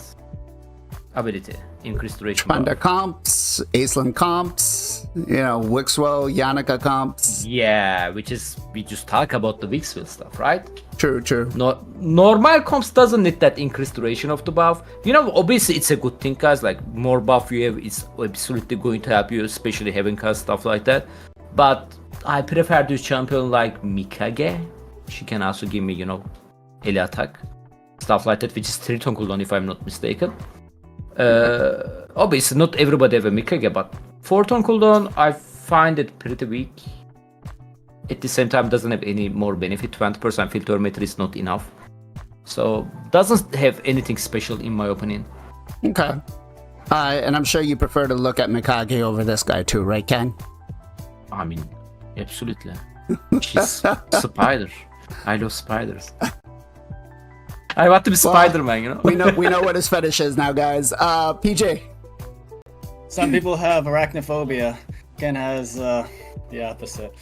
ability? Increased duration. Panda comps, Aislinn comps, you know, Wixwell, Yannicka comps. Yeah, we just talk about the Wixwell stuff, right? True. No, normal comps doesn't need that increased duration of the buff. You know, obviously it's a good thing, guys. Like, more buff you have, it's absolutely going to help you, especially having cast stuff like that. But I prefer this champion like Mikage. She can also give me, you know, melee attack, stuff like that, which is 3 turn cooldown if I'm not mistaken. Obviously not everybody have a Mikage, but 4 turn cooldown I find it pretty weak. At the same time, doesn't have any more benefit. 20% filter meter is not enough, so doesn't have anything special in my opinion. Okay. And I'm sure you prefer to look at Mikage over this guy too, right, Ken? I mean, absolutely. She's spider. I love spiders. I want to be Spider-Man, you know? we know what his fetish is now, guys. PJ. Some people have arachnophobia. Ken has the opposite.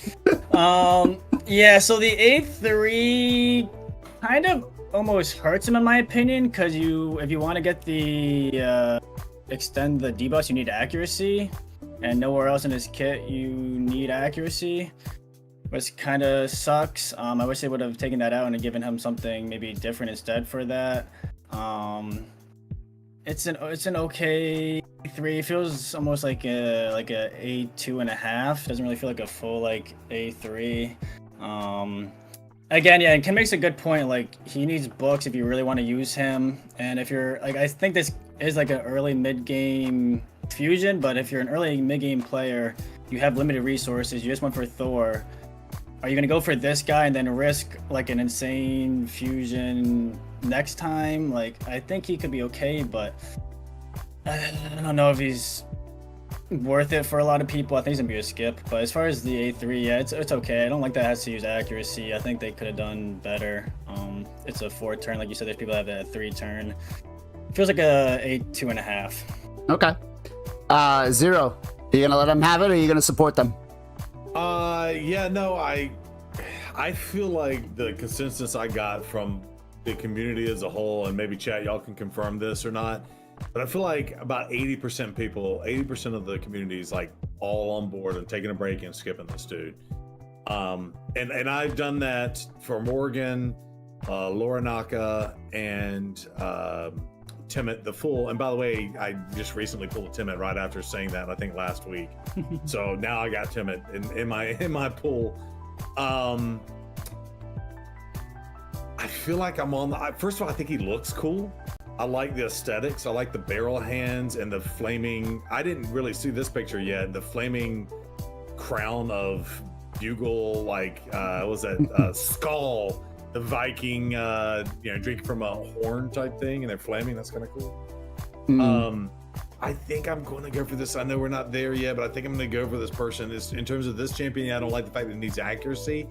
Yeah, so the A3 kind of almost hurts him in my opinion, because if you want to get the extend the debuffs, you need accuracy, and nowhere else in his kit you need accuracy, which kind of sucks. I wish they would have taken that out and given him something maybe different instead for that. It's an okay A3. It feels almost like a A2.5. Doesn't really feel like a full like A3. Again, yeah, and Ken makes a good point. Like, he needs books if you really want to use him, and if you're like, I think this is like an early mid game fusion, but if you're an early mid game player, you have limited resources. You just went for Thor. Are you gonna go for this guy and then risk like an insane fusion next time? Like, I think he could be okay, but I don't know if he's worth it for a lot of people. I think he's gonna be a skip. But as far as the A3, yeah, it's okay. I don't like that it has to use accuracy. I think they could have done better. It's a 4 turn, like you said. There's people that have a 3 turn. Feels like a 2.5. Okay. Zero. Are you gonna let them have it, or are you gonna support them? Yeah, no, I feel like the consensus I got from the community as a whole, and maybe chat, y'all can confirm this or not, but I feel like about 80% of the community is like all on board and taking a break and skipping this dude. And I've done that for Morgan, Laura Naka, and Timid the full. And by the way, I just recently pulled Timid right after saying that, I think last week. So now I got Timid in my pool. I feel like I'm on the. First of all, I think he looks cool. I like the aesthetics. I like the barrel hands and the flaming. I didn't really see this picture yet. The flaming crown of bugle, like what was that skull? The Viking, drinking from a horn type thing, and they're flaming. That's kind of cool. I think I'm going to go for this. I know we're not there yet, but I think I'm going to go for this person. In terms of this champion, I don't like the fact that it needs accuracy.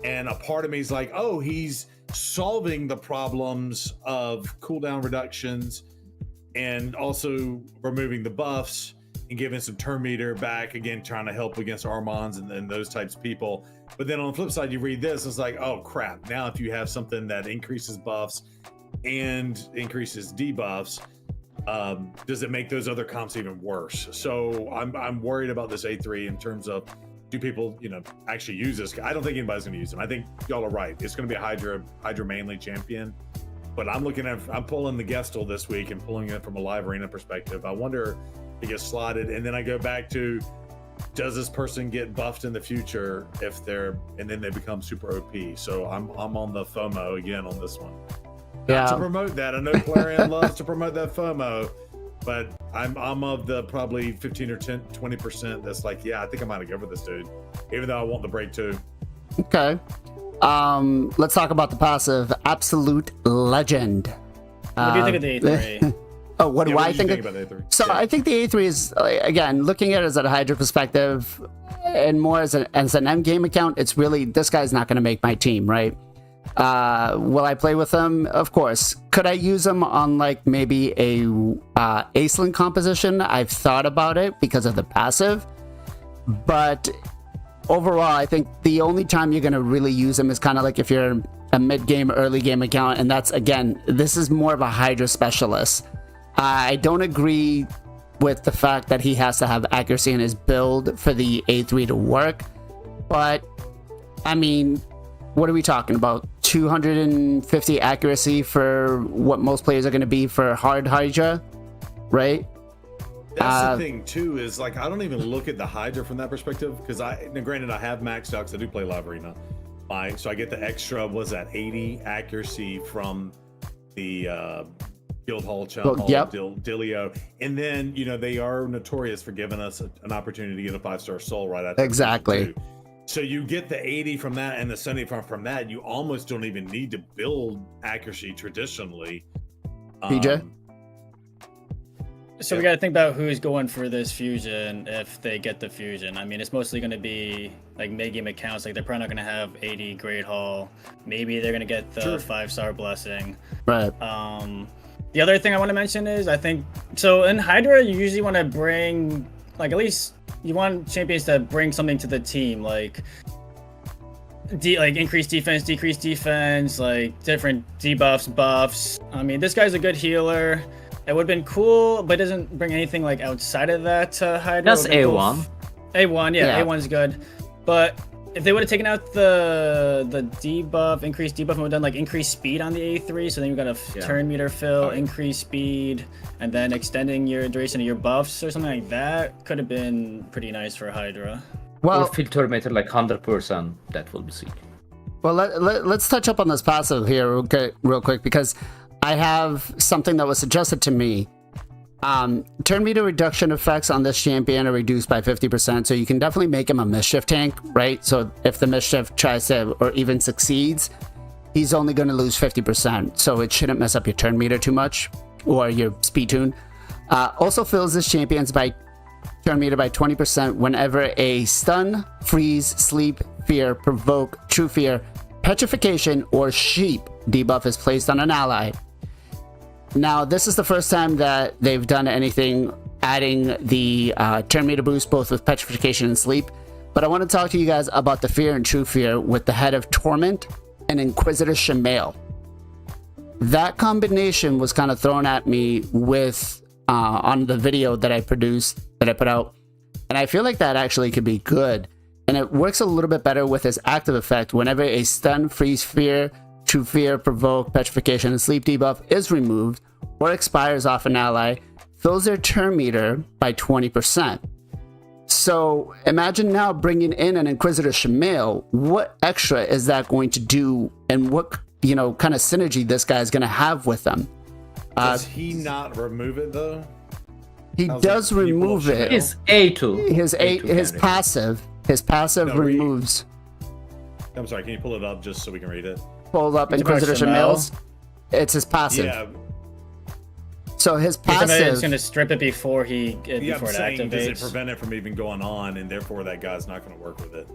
And a part of me is like, oh, he's solving the problems of cooldown reductions and also removing the buffs and giving some turn meter back, again, trying to help against Armands and those types of people. But then on the flip side, you read this, it's like, oh crap, now if you have something that increases buffs and increases debuffs, does it make those other comps even worse? So I'm worried about this A3 in terms of, do people actually use this? I don't think anybody's going to use him. I think y'all are right. It's going to be a Hydra mainly champion, but I'm pulling the Gestal this week and pulling it from a live arena perspective. I wonder if it gets slotted, and then I go back to, does this person get buffed in the future and then they become super OP? So I'm on the FOMO again on this one. Yeah. To promote that, I know PLARIUM loves to promote that FOMO, but I'm of the probably 15 or 20% that's like, yeah, I think I might go for this dude, even though I want the break too. Okay. Let's talk about the passive Absolute Legend. What do you think of the A3? Oh, what do I think about the A3? So I think the A3 is, again, looking at it as a Hydra perspective and more as an end game account, it's really, this guy's not going to make my team, right? Will I play with him? Of course. Could I use him on like maybe a Acelin composition? I've thought about it because of the passive, but overall, I think the only time you're going to really use him is kind of like if you're a mid-game, early-game account, and that's, again, this is more of a Hydra specialist. I don't agree with the fact that he has to have accuracy in his build for the A3 to work, but, I mean, what are we talking about? 250 accuracy for what most players are going to be for hard Hydra, right? That's the thing too, is like, I don't even look at the Hydra from that perspective, because granted, I have maxed out because I do play live arena, so I get the extra, was that 80 accuracy from the Guild Hall Challenge, yep. Dilio, and then they are notorious for giving us an opportunity to get a 5-star soul right after. Exactly. So you get the 80 from that and the 70 from that. You almost don't even need to build accuracy traditionally. PJ? So we got to think about who's going for this fusion if they get the fusion. I mean, it's mostly going to be like mid-game accounts. Like, they're probably not going to have 80 Great Hall. Maybe they're going to get the 5-star blessing. Right. The other thing I want to mention is, I think, so in Hydra, you usually want to bring, like, at least you want champions to bring something to the team, like increased defense, decreased defense, like different debuffs, buffs. I mean, this guy's a good healer. It would have been cool, but it doesn't bring anything like outside of that to Hydra. That's A1. Cool. A1, yeah, A1's good. But if they would have taken out the debuff, increased debuff, and would have done like increased speed on the A3, so then you got a turn meter fill, increased speed, and then extending your duration of your buffs or something like that, could have been pretty nice for Hydra. Well, or filter meter like 100%, that will be sick. Well, let's touch up on this passive here real quick, because I have something that was suggested to me. Turn meter reduction effects on this champion are reduced by 50%, so you can definitely make him a mischief tank, right? So if the mischief tries to, or even succeeds, he's only going to lose 50%, so it shouldn't mess up your turn meter too much, or your speed tune. Also fills this champion's turn meter by 20% whenever a stun, freeze, sleep, fear, provoke, true fear, petrification, or sheep debuff is placed on an ally. Now, this is the first time that they've done anything adding the turn meter boost, both with petrification and sleep. But I want to talk to you guys about the fear and true fear with the head of Torment and Inquisitor Shamail. That combination was kind of thrown at me with on the video that I produced, that I put out. And I feel like that actually could be good. And it works a little bit better with his active effect whenever a stun, freeze, fear, true fear, provoke, petrification, and sleep debuff is removed or expires off an ally, fills their turn meter by 20%. So imagine now bringing in an Inquisitor Shamail. What extra is that going to do, and what kind of synergy this guy is going to have with them? Does he not remove it though? He How's does it- can you pull remove up it. Chanel? His A2. His A2 passive. His passive No, read. removes. I'm sorry. Can you pull it up just so we can read it? Pulled up It's about Inquisitor Chanel? Mills. It's his passive. Yeah. So his He's passive. gonna strip it before he Yeah, before I'm it saying, does it activates. prevent it from even going on, and therefore that guy's not going to work with it?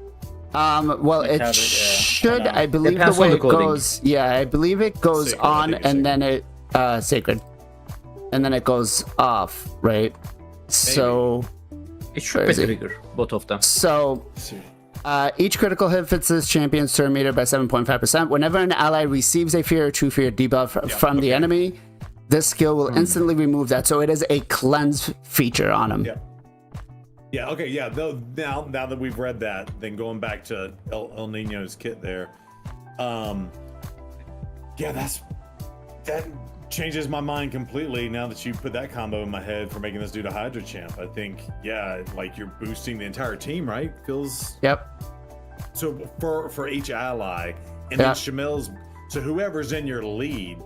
Well, it have it, yeah. should. I know. I believe the Depends way on the it coding. goes. Yeah, I believe it goes Sacred, I on think it's and then it sacred, and then it goes off, right? So, It should Where be is it? trigger, both of them. so each critical hit fits this champion's turn meter by 7.5%. Whenever an ally receives a fear or true fear debuff from the enemy, this skill will instantly remove that. So it is a cleanse feature on him. Yeah. Yeah. Okay. Yeah. Though now that we've read that, then going back to El Nino's kit there, yeah, that changes my mind completely now that you put that combo in my head for making this dude a Hydra champ. I think, yeah, like you're boosting the entire team, right? Feels Yep. so for each ally, and Yeah. then Shamil's. So whoever's in your lead.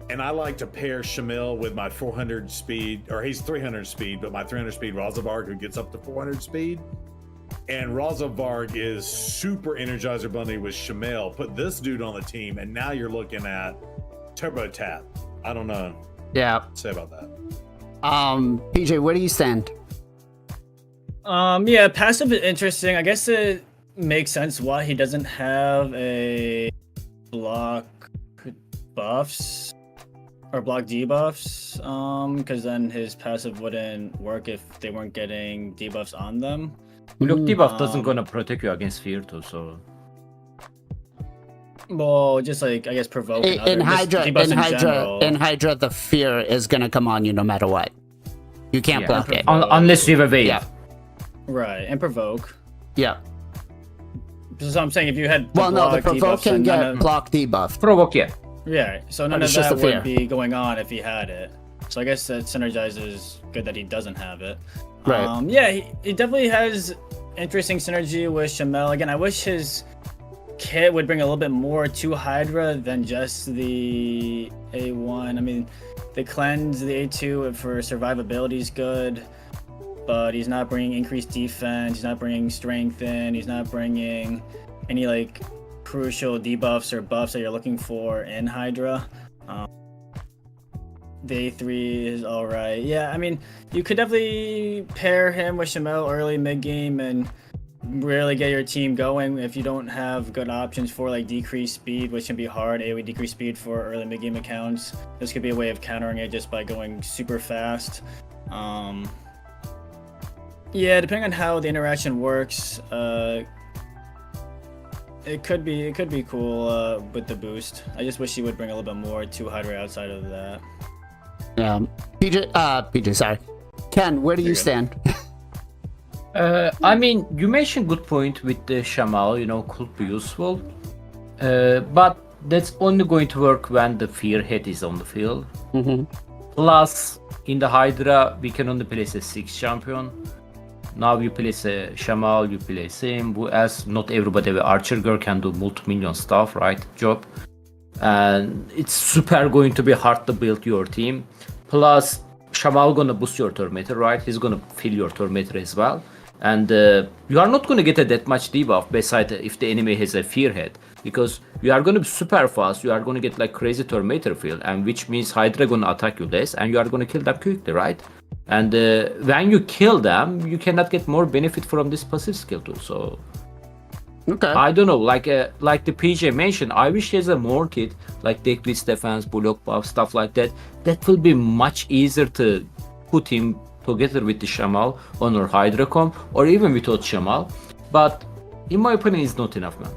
And I like to pair Shamil with my 400 speed, or he's 300 speed, but my 300 speed Razavarg, who gets up to 400 speed. And Razavarg is super Energizer Bunny with Shamil. Put this dude on the team, and now you're looking at Turbo Tap. I don't know Yeah. what to say about that. PJ, where do you stand? Yeah, passive is interesting. I guess it makes sense why he doesn't have a block buffs or block debuffs. Because then his passive wouldn't work if they weren't getting debuffs on them. Look, debuff doesn't Um, gonna protect you against fear too, so Well, just like I guess provoking In Hydra, general. in Hydra, the fear is gonna come on you no matter what. You can't Yeah. block it. unless you have a wave. Yeah. Right, and provoke. Yeah. So I'm saying if you had Well, no, the block provoke debuffs, can then none get of- block debuffed. Provoke, yeah. Yeah, so none But of it's just that the fear. would be going on if he had it. So I guess that synergizes good that he doesn't have it. Right. Yeah, he definitely has interesting synergy with Shamel. Again, I wish his kit would bring a little bit more to Hydra than just the A1. I mean, the cleanse, the A2 for survivability is good, but he's not bringing increased defense. He's not bringing strength in. He's not bringing any like crucial debuffs or buffs that you're looking for in Hydra. The A3 is alright. Yeah, I mean, you could definitely pair him with Shamel early mid game and really get your team going if you don't have good options for like decreased speed, which can be hard. AoE decreased speed for early mid game accounts. This could be a way of countering it just by going super fast. Yeah, depending on how the interaction works, it could be cool with the boost. I just wish he would bring a little bit more to Hydra outside of that. PJ, sorry. Ken, where do you You're good. stand? I mean, you mentioned good point with the Shamal, could be useful. But that's only going to work when the fear head is on the field. Plus, in the Hydra, we can only place a 6 champion. Now you place a Shamal, you place him, as not everybody with Archer Girl can do multi-million stuff, right? Job. And it's super going to be hard to build your team. Plus, Shamal gonna boost your Tormentor, right? He's gonna fill your Tormentor as well. And you are not gonna get that much debuff besides if the enemy has a fear head. Because you are gonna be super fast, you are gonna get like crazy Tormentor field, and which means Hydra gonna attack you less, and you are gonna kill them quickly, right? And when you kill them, you cannot get more benefit from this passive skill too. So Okay. I don't know, like the PJ mentioned, I wish there's a more kit like deck with defense, block buff, stuff like that. That will be much easier to put him together with the Shamal on our Hydra comp, or even without Shamal. But in my opinion, it's not enough, man.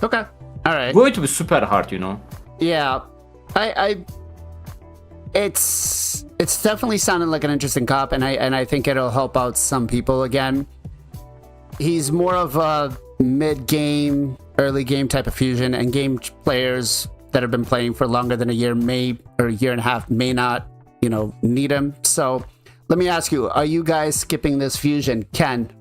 Okay. All right. Going to be super hard, Yeah. It's definitely sounded like an interesting cop, and I think it'll help out some people again. He's more of a mid-game, early game type of fusion, and game players that have been playing for longer than a year or a year and a half may not, need him. So let me ask you, are you guys skipping this fusion? Ken?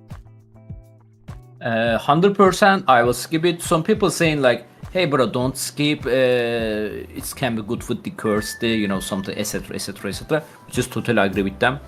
100%, I will skip it. Some people saying like hey bro, don't skip. It can be good with the Kirsty, you know, something, etc., etc., etc. Just totally agree with them.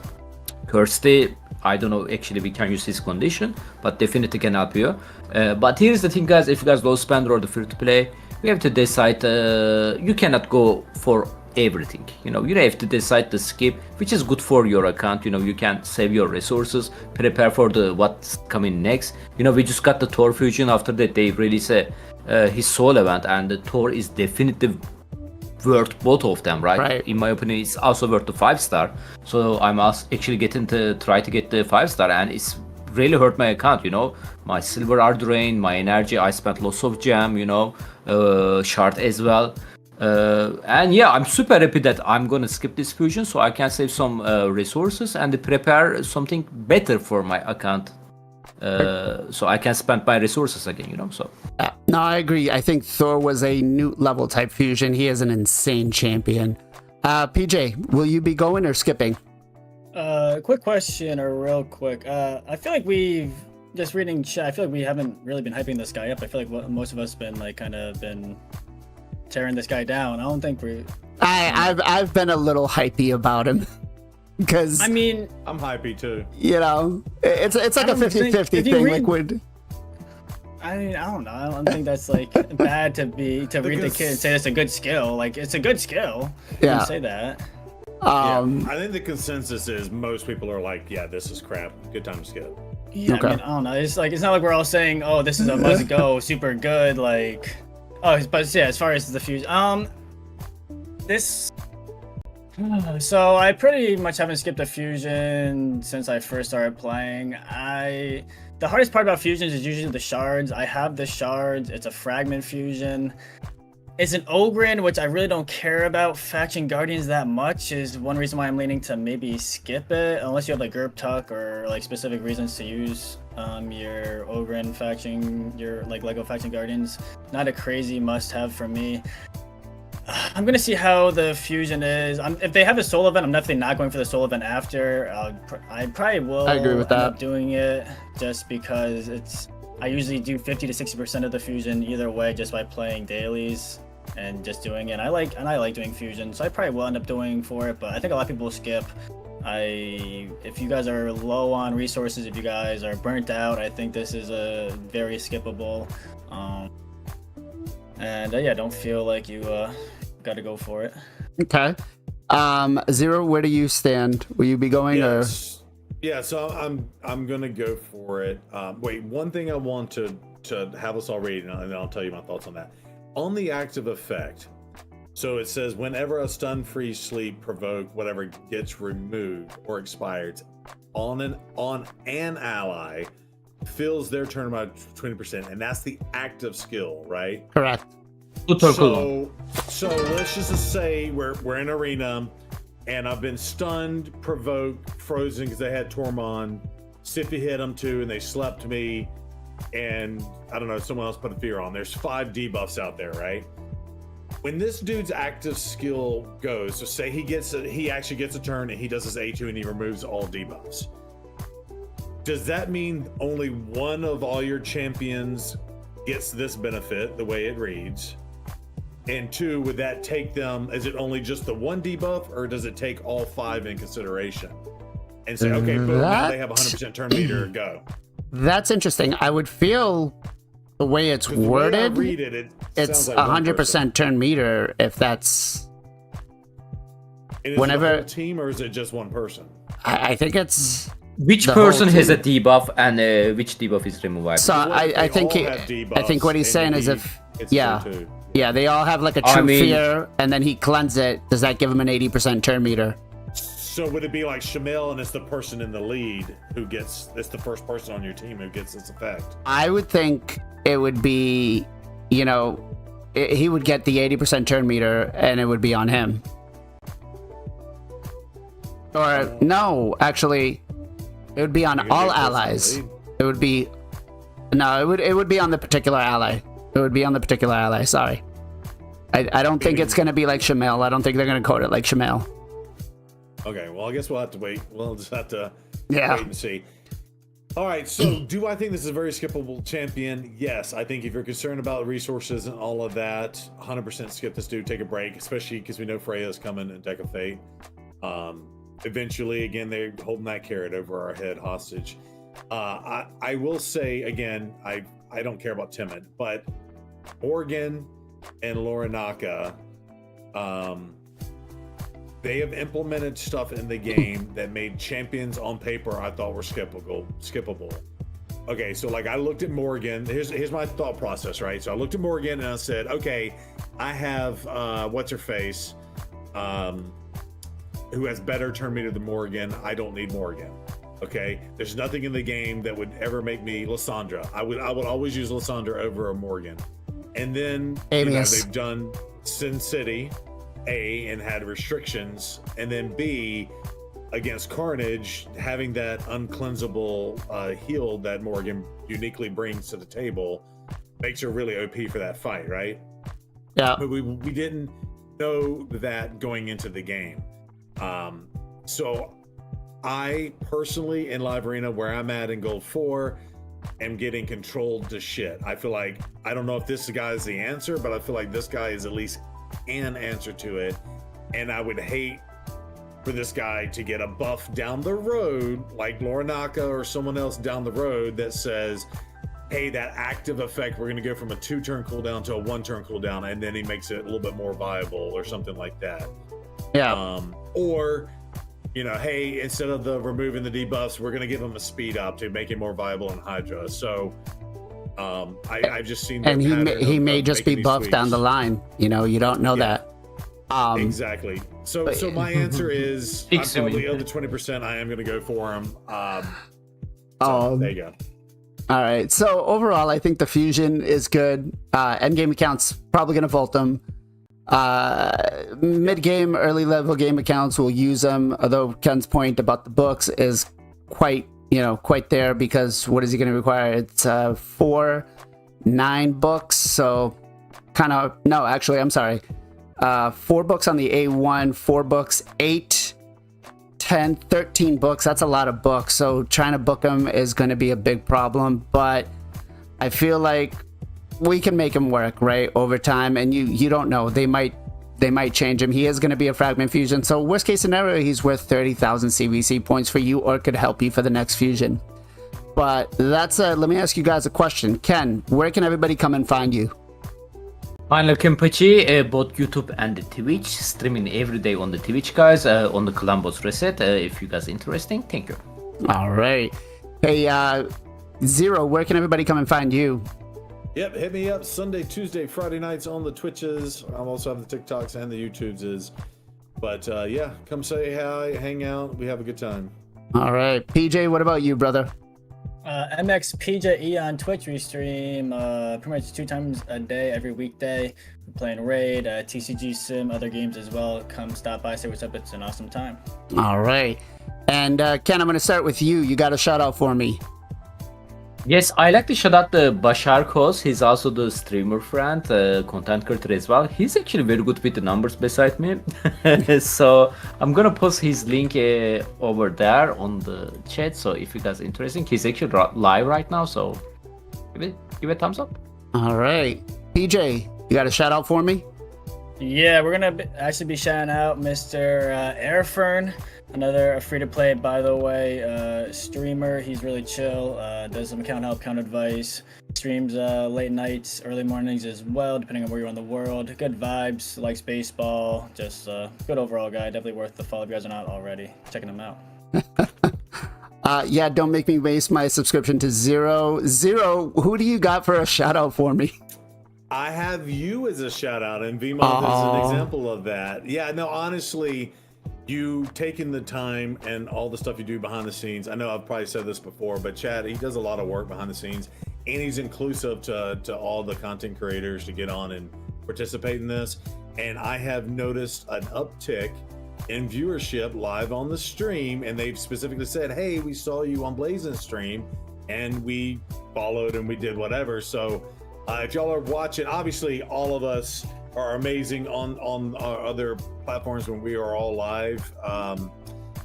Kirsty, I don't know, actually we can use his condition, but definitely can help you. But here's the thing, guys, if you guys low spender or the free to play, you have to decide. You cannot go for everything, you know. You have to decide to skip, which is good for your account. You know, you can save your resources, prepare for the what's coming next. You know, we just got the Thor fusion. After that they release his soul event, and the Thor is definitely worth both of them, right? In my opinion, it's also worth the 5-star. So I'm actually getting to try to get the 5-star, and it's really hurt my account, you know. My silver are drained, my energy, I spent lots of gem, you know, shard as well. And yeah, I'm super happy that I'm gonna skip this fusion so I can save some resources and prepare something better for my account. So I can spend my resources again, you know. So no, I agree. I think Thor was a new level type fusion. He is an insane champion. PJ, will you be going or skipping? Quick question, or real quick. I feel like we've just reading chat. I feel like we haven't really been hyping this guy up. I feel like most of us been like kind of been tearing this guy down. I don't think we. I've been a little hypey about him. Because I mean, I'm hypey too. You know, it's like a 50-50 thing. Liquid. I mean, I don't know. I don't think that's like bad to read the kid and say it's a good skill. Like it's a good skill. Yeah. You say that. I think the consensus is most people are like, yeah, this is crap. Good time to skip. Yeah, okay. I mean, I don't know. It's like it's not like we're all saying, oh, this is a must go, super good. Like, oh, but yeah, as far as the fusion, this. So I pretty much haven't skipped a fusion since I first started playing. The hardest part about fusions is usually the shards. I have the shards. It's a fragment fusion. It's an Ogren, which I really don't care about faction guardians that much, is one reason why I'm leaning to maybe skip it, unless you have like Gerb Tuck or like specific reasons to use your Ogren faction, your like Lego faction guardians. Not a crazy must-have for me. I'm gonna see how the fusion is. If they have a soul event, I'm definitely not going for the soul event after. I probably will. I agree with that. End up doing it just because I usually do 50 to 60% of the fusion either way, just by playing dailies and just doing it. And I like doing fusion, so I probably will end up doing for it. But I think a lot of people will skip. If you guys are low on resources, if you guys are burnt out, I think this is a very skippable. And yeah, don't feel like you got to go for it. Okay. Zero, where do you stand? Will you be going or? Yeah, so I'm gonna go for it. Wait, one thing I want to have us all read, and then I'll tell you my thoughts on that. On the active effect, so it says whenever a stun, freeze, sleep, provoke, whatever gets removed or expired on an ally, fills their turn by 20%, and that's the active skill, right? Correct. So let's just say we're in arena, and I've been stunned, provoked, frozen because they had Tormund. Siffy hit them too, and they slept me, and I don't know, someone else put a fear on. There's 5 debuffs out there, right? When this dude's active skill goes, so say he actually gets a turn and he does his A2 and he removes all debuffs. Does that mean only one of all your champions gets this benefit the way it reads? And 2, would that take them, is it only just the one debuff, or does it take all 5 in consideration? And say, okay, boom, now they have 100% turn meter, go. That's interesting. I would feel the way it's worded, it's like 100% turn meter if that's... And is whenever it the whole team, or is it just one person? I think it's... Which person has a debuff and which debuff is removable? So I think what he's saying is if they all have like a true fear, and then he cleanses it. Does that give him an 80% turn meter? So would it be like Shamil, and it's the person in the lead who gets? It's the first person on your team who gets this effect. I would think it would be, he would get the 80% turn meter, and it would be on him. Or no, actually. It would be on all allies. It would be it would be on the particular ally. It would be on the particular ally. Sorry, I don't think it's gonna be like Shamil. I don't think they're gonna code it like Shamil. Okay, well I guess we'll have to wait. We'll just have to wait and see. All right, so do I think this is a very skippable champion? Yes, I think if you're concerned about resources and all of that, 100% skip this dude, take a break, especially because we know Freya's coming in Deck of Fate. Eventually, again, they're holding that carrot over our head hostage. I will say, again, I don't care about Timid, but Morgan and Loranaka, they have implemented stuff in the game that made champions on paper I thought were skippable. Okay, so like I looked at Morgan. Here's my thought process, right? So I looked at Morgan and I said, okay, I have what's her face, who has better turn meter than Morgan. I don't need Morgan. Okay, there's nothing in the game that would ever make me Lysandra. I would always use Lysandra over a Morgan. And then they've done Sin City A and had restrictions, and then B against Carnage, having that uncleansable heal that Morgan uniquely brings to the table makes her really OP for that fight, right? Yeah. But we didn't know that going into the game. So I personally in Live Arena, where I'm at in Gold 4, am getting controlled to shit. I feel like, I don't know if this guy is the answer, but I feel like this guy is at least an answer to it. And I would hate for this guy to get a buff down the road, like Loranaka or someone else down the road that says, hey, that active effect, we're going to go from a 2-turn cooldown to a 1-turn cooldown, and then he makes it a little bit more viable or something like that. Yeah. Or, you know, hey, instead of the removing the debuffs, we're going to give him a speed up to make it more viable in Hydra. So I've just seen that. And he may just be buffed down the line. You know, you don't know that. Exactly. So my answer is I'm probably under 20%. I am going to go for him. There you go. All right. So overall, I think the fusion is good. Endgame accounts probably going to vault them. Mid-game, early level game accounts will use them. Although Ken's point about the books is quite there, because what is he going to require? It's 4, 9 books. So kind of, no, actually, I'm sorry. 4 books on the A1, 4 books, 8, 10, 13 books. That's a lot of books. So trying to book them is going to be a big problem. But I feel like we can make him work, right, over time. And you don't know. They might change him. He is going to be a fragment fusion. So worst case scenario, he's worth 30,000 CVC points for you, or could help you for the next fusion. But that's let me ask you guys a question. Ken, where can everybody come and find you? FinalKenpachi, both YouTube and the Twitch, streaming every day on the Twitch, guys, on the Columbus Reset. If you guys are interesting, thank you. All right. Hey, Zero, where can everybody come and find you? Yep, hit me up Sunday, Tuesday, Friday nights on the Twitches. I'm also have the TikToks and the YouTubes. But yeah, come say hi, hang out. We have a good time. All right. PJ, what about you, brother? MXPJE on Twitch. We stream pretty much 2 times a day, every weekday. We're playing Raid, TCG Sim, other games as well. Come stop by, say what's up. It's an awesome time. All right. And Ken, I'm going to start with you. You got a shout out for me. Yes, I like to shout out the Bashar Kos. He's also the streamer friend, content creator as well. He's actually very good with the numbers beside me. So I'm gonna post his link over there on the chat. So if you guys are interested, he's actually live right now. So give it a thumbs up. All right, PJ, you got a shout out for me? Yeah, we're gonna actually be shouting out Mr. Airfern. Another free-to-play, by the way, streamer. He's really chill, does some account help, account advice, streams late nights, early mornings as well, depending on where you're in the world. Good vibes, likes baseball, just good overall guy. Definitely worth the follow if you guys are not already checking him out. Yeah, don't make me waste my subscription to Zero. Zero, who do you got for a shout-out for me? I have you as a shout-out, and VMonth is an example of that. Yeah, no, honestly, you taking the time and all the stuff you do behind the scenes. I know I've probably said this before, but Chad, he does a lot of work behind the scenes, and he's inclusive to all the content creators to get on and participate in this. And I have noticed an uptick in viewership live on the stream, and they've specifically said, hey, we saw you on BLAZIN stream and we followed and we did whatever. So if y'all are watching, obviously all of us are amazing on our other platforms when we are all live.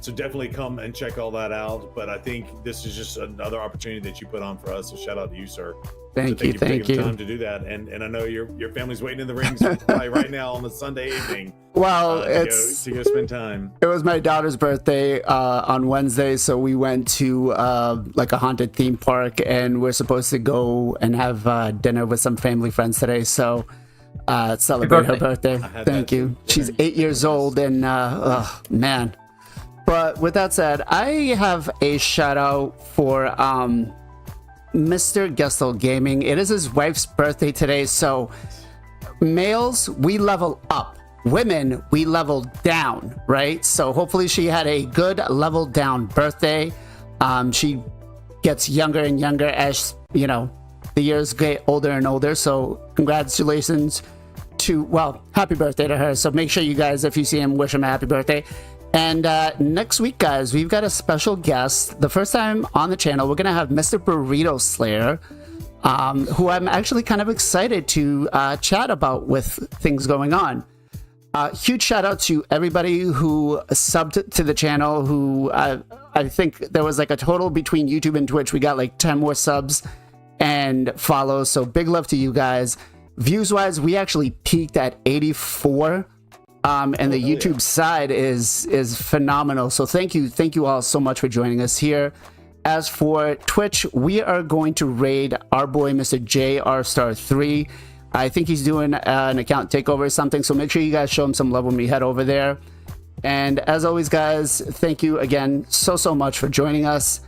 So definitely come and check all that out. But I think this is just another opportunity that you put on for us. So shout out to you, sir. Thank So you. for Thank taking the you. time to do that. And I know your family's waiting in the rings probably right now on the Sunday evening. Well, To go spend time. it was my daughter's birthday on Wednesday, so we went to like a haunted theme park, and we're supposed to go and have dinner with some family friends today. So celebrate her birthday. Thank you. She's 8 years old, and oh man. But with that said, I have a shout out for Mr. Gestal Gaming. It is his wife's birthday today, so males, we level up. Women, we level down, right? So hopefully she had a good level down birthday. She gets younger and younger as, you know, the years get older and older. So congratulations to, well, happy birthday to her. So make sure you guys, if you see him, wish him a happy birthday. And next week, guys, we've got a special guest. The first time on the channel, we're going to have Mr. Burrito Slayer, who I'm actually kind of excited to chat about with things going on. Huge shout out to everybody who subbed to the channel, who I think there was like a total between YouTube and Twitch. We got like 10 more subs and follows. So big love to you guys. Views wise, we actually peaked at 84. And the YouTube side is phenomenal. So thank you all so much for joining us here. As for Twitch, we are going to raid our boy Mr. JR*3. I think he's doing an account takeover or something. So make sure you guys show him some love when we head over there. And as always, guys, thank you again so much for joining us.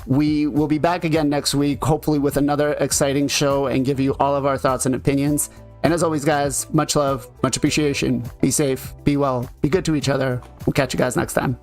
We will be back again next week, hopefully with another exciting show, and give you all of our thoughts and opinions. And as always, guys, much love, much appreciation. Be safe, be well, be good to each other. We'll catch you guys next time.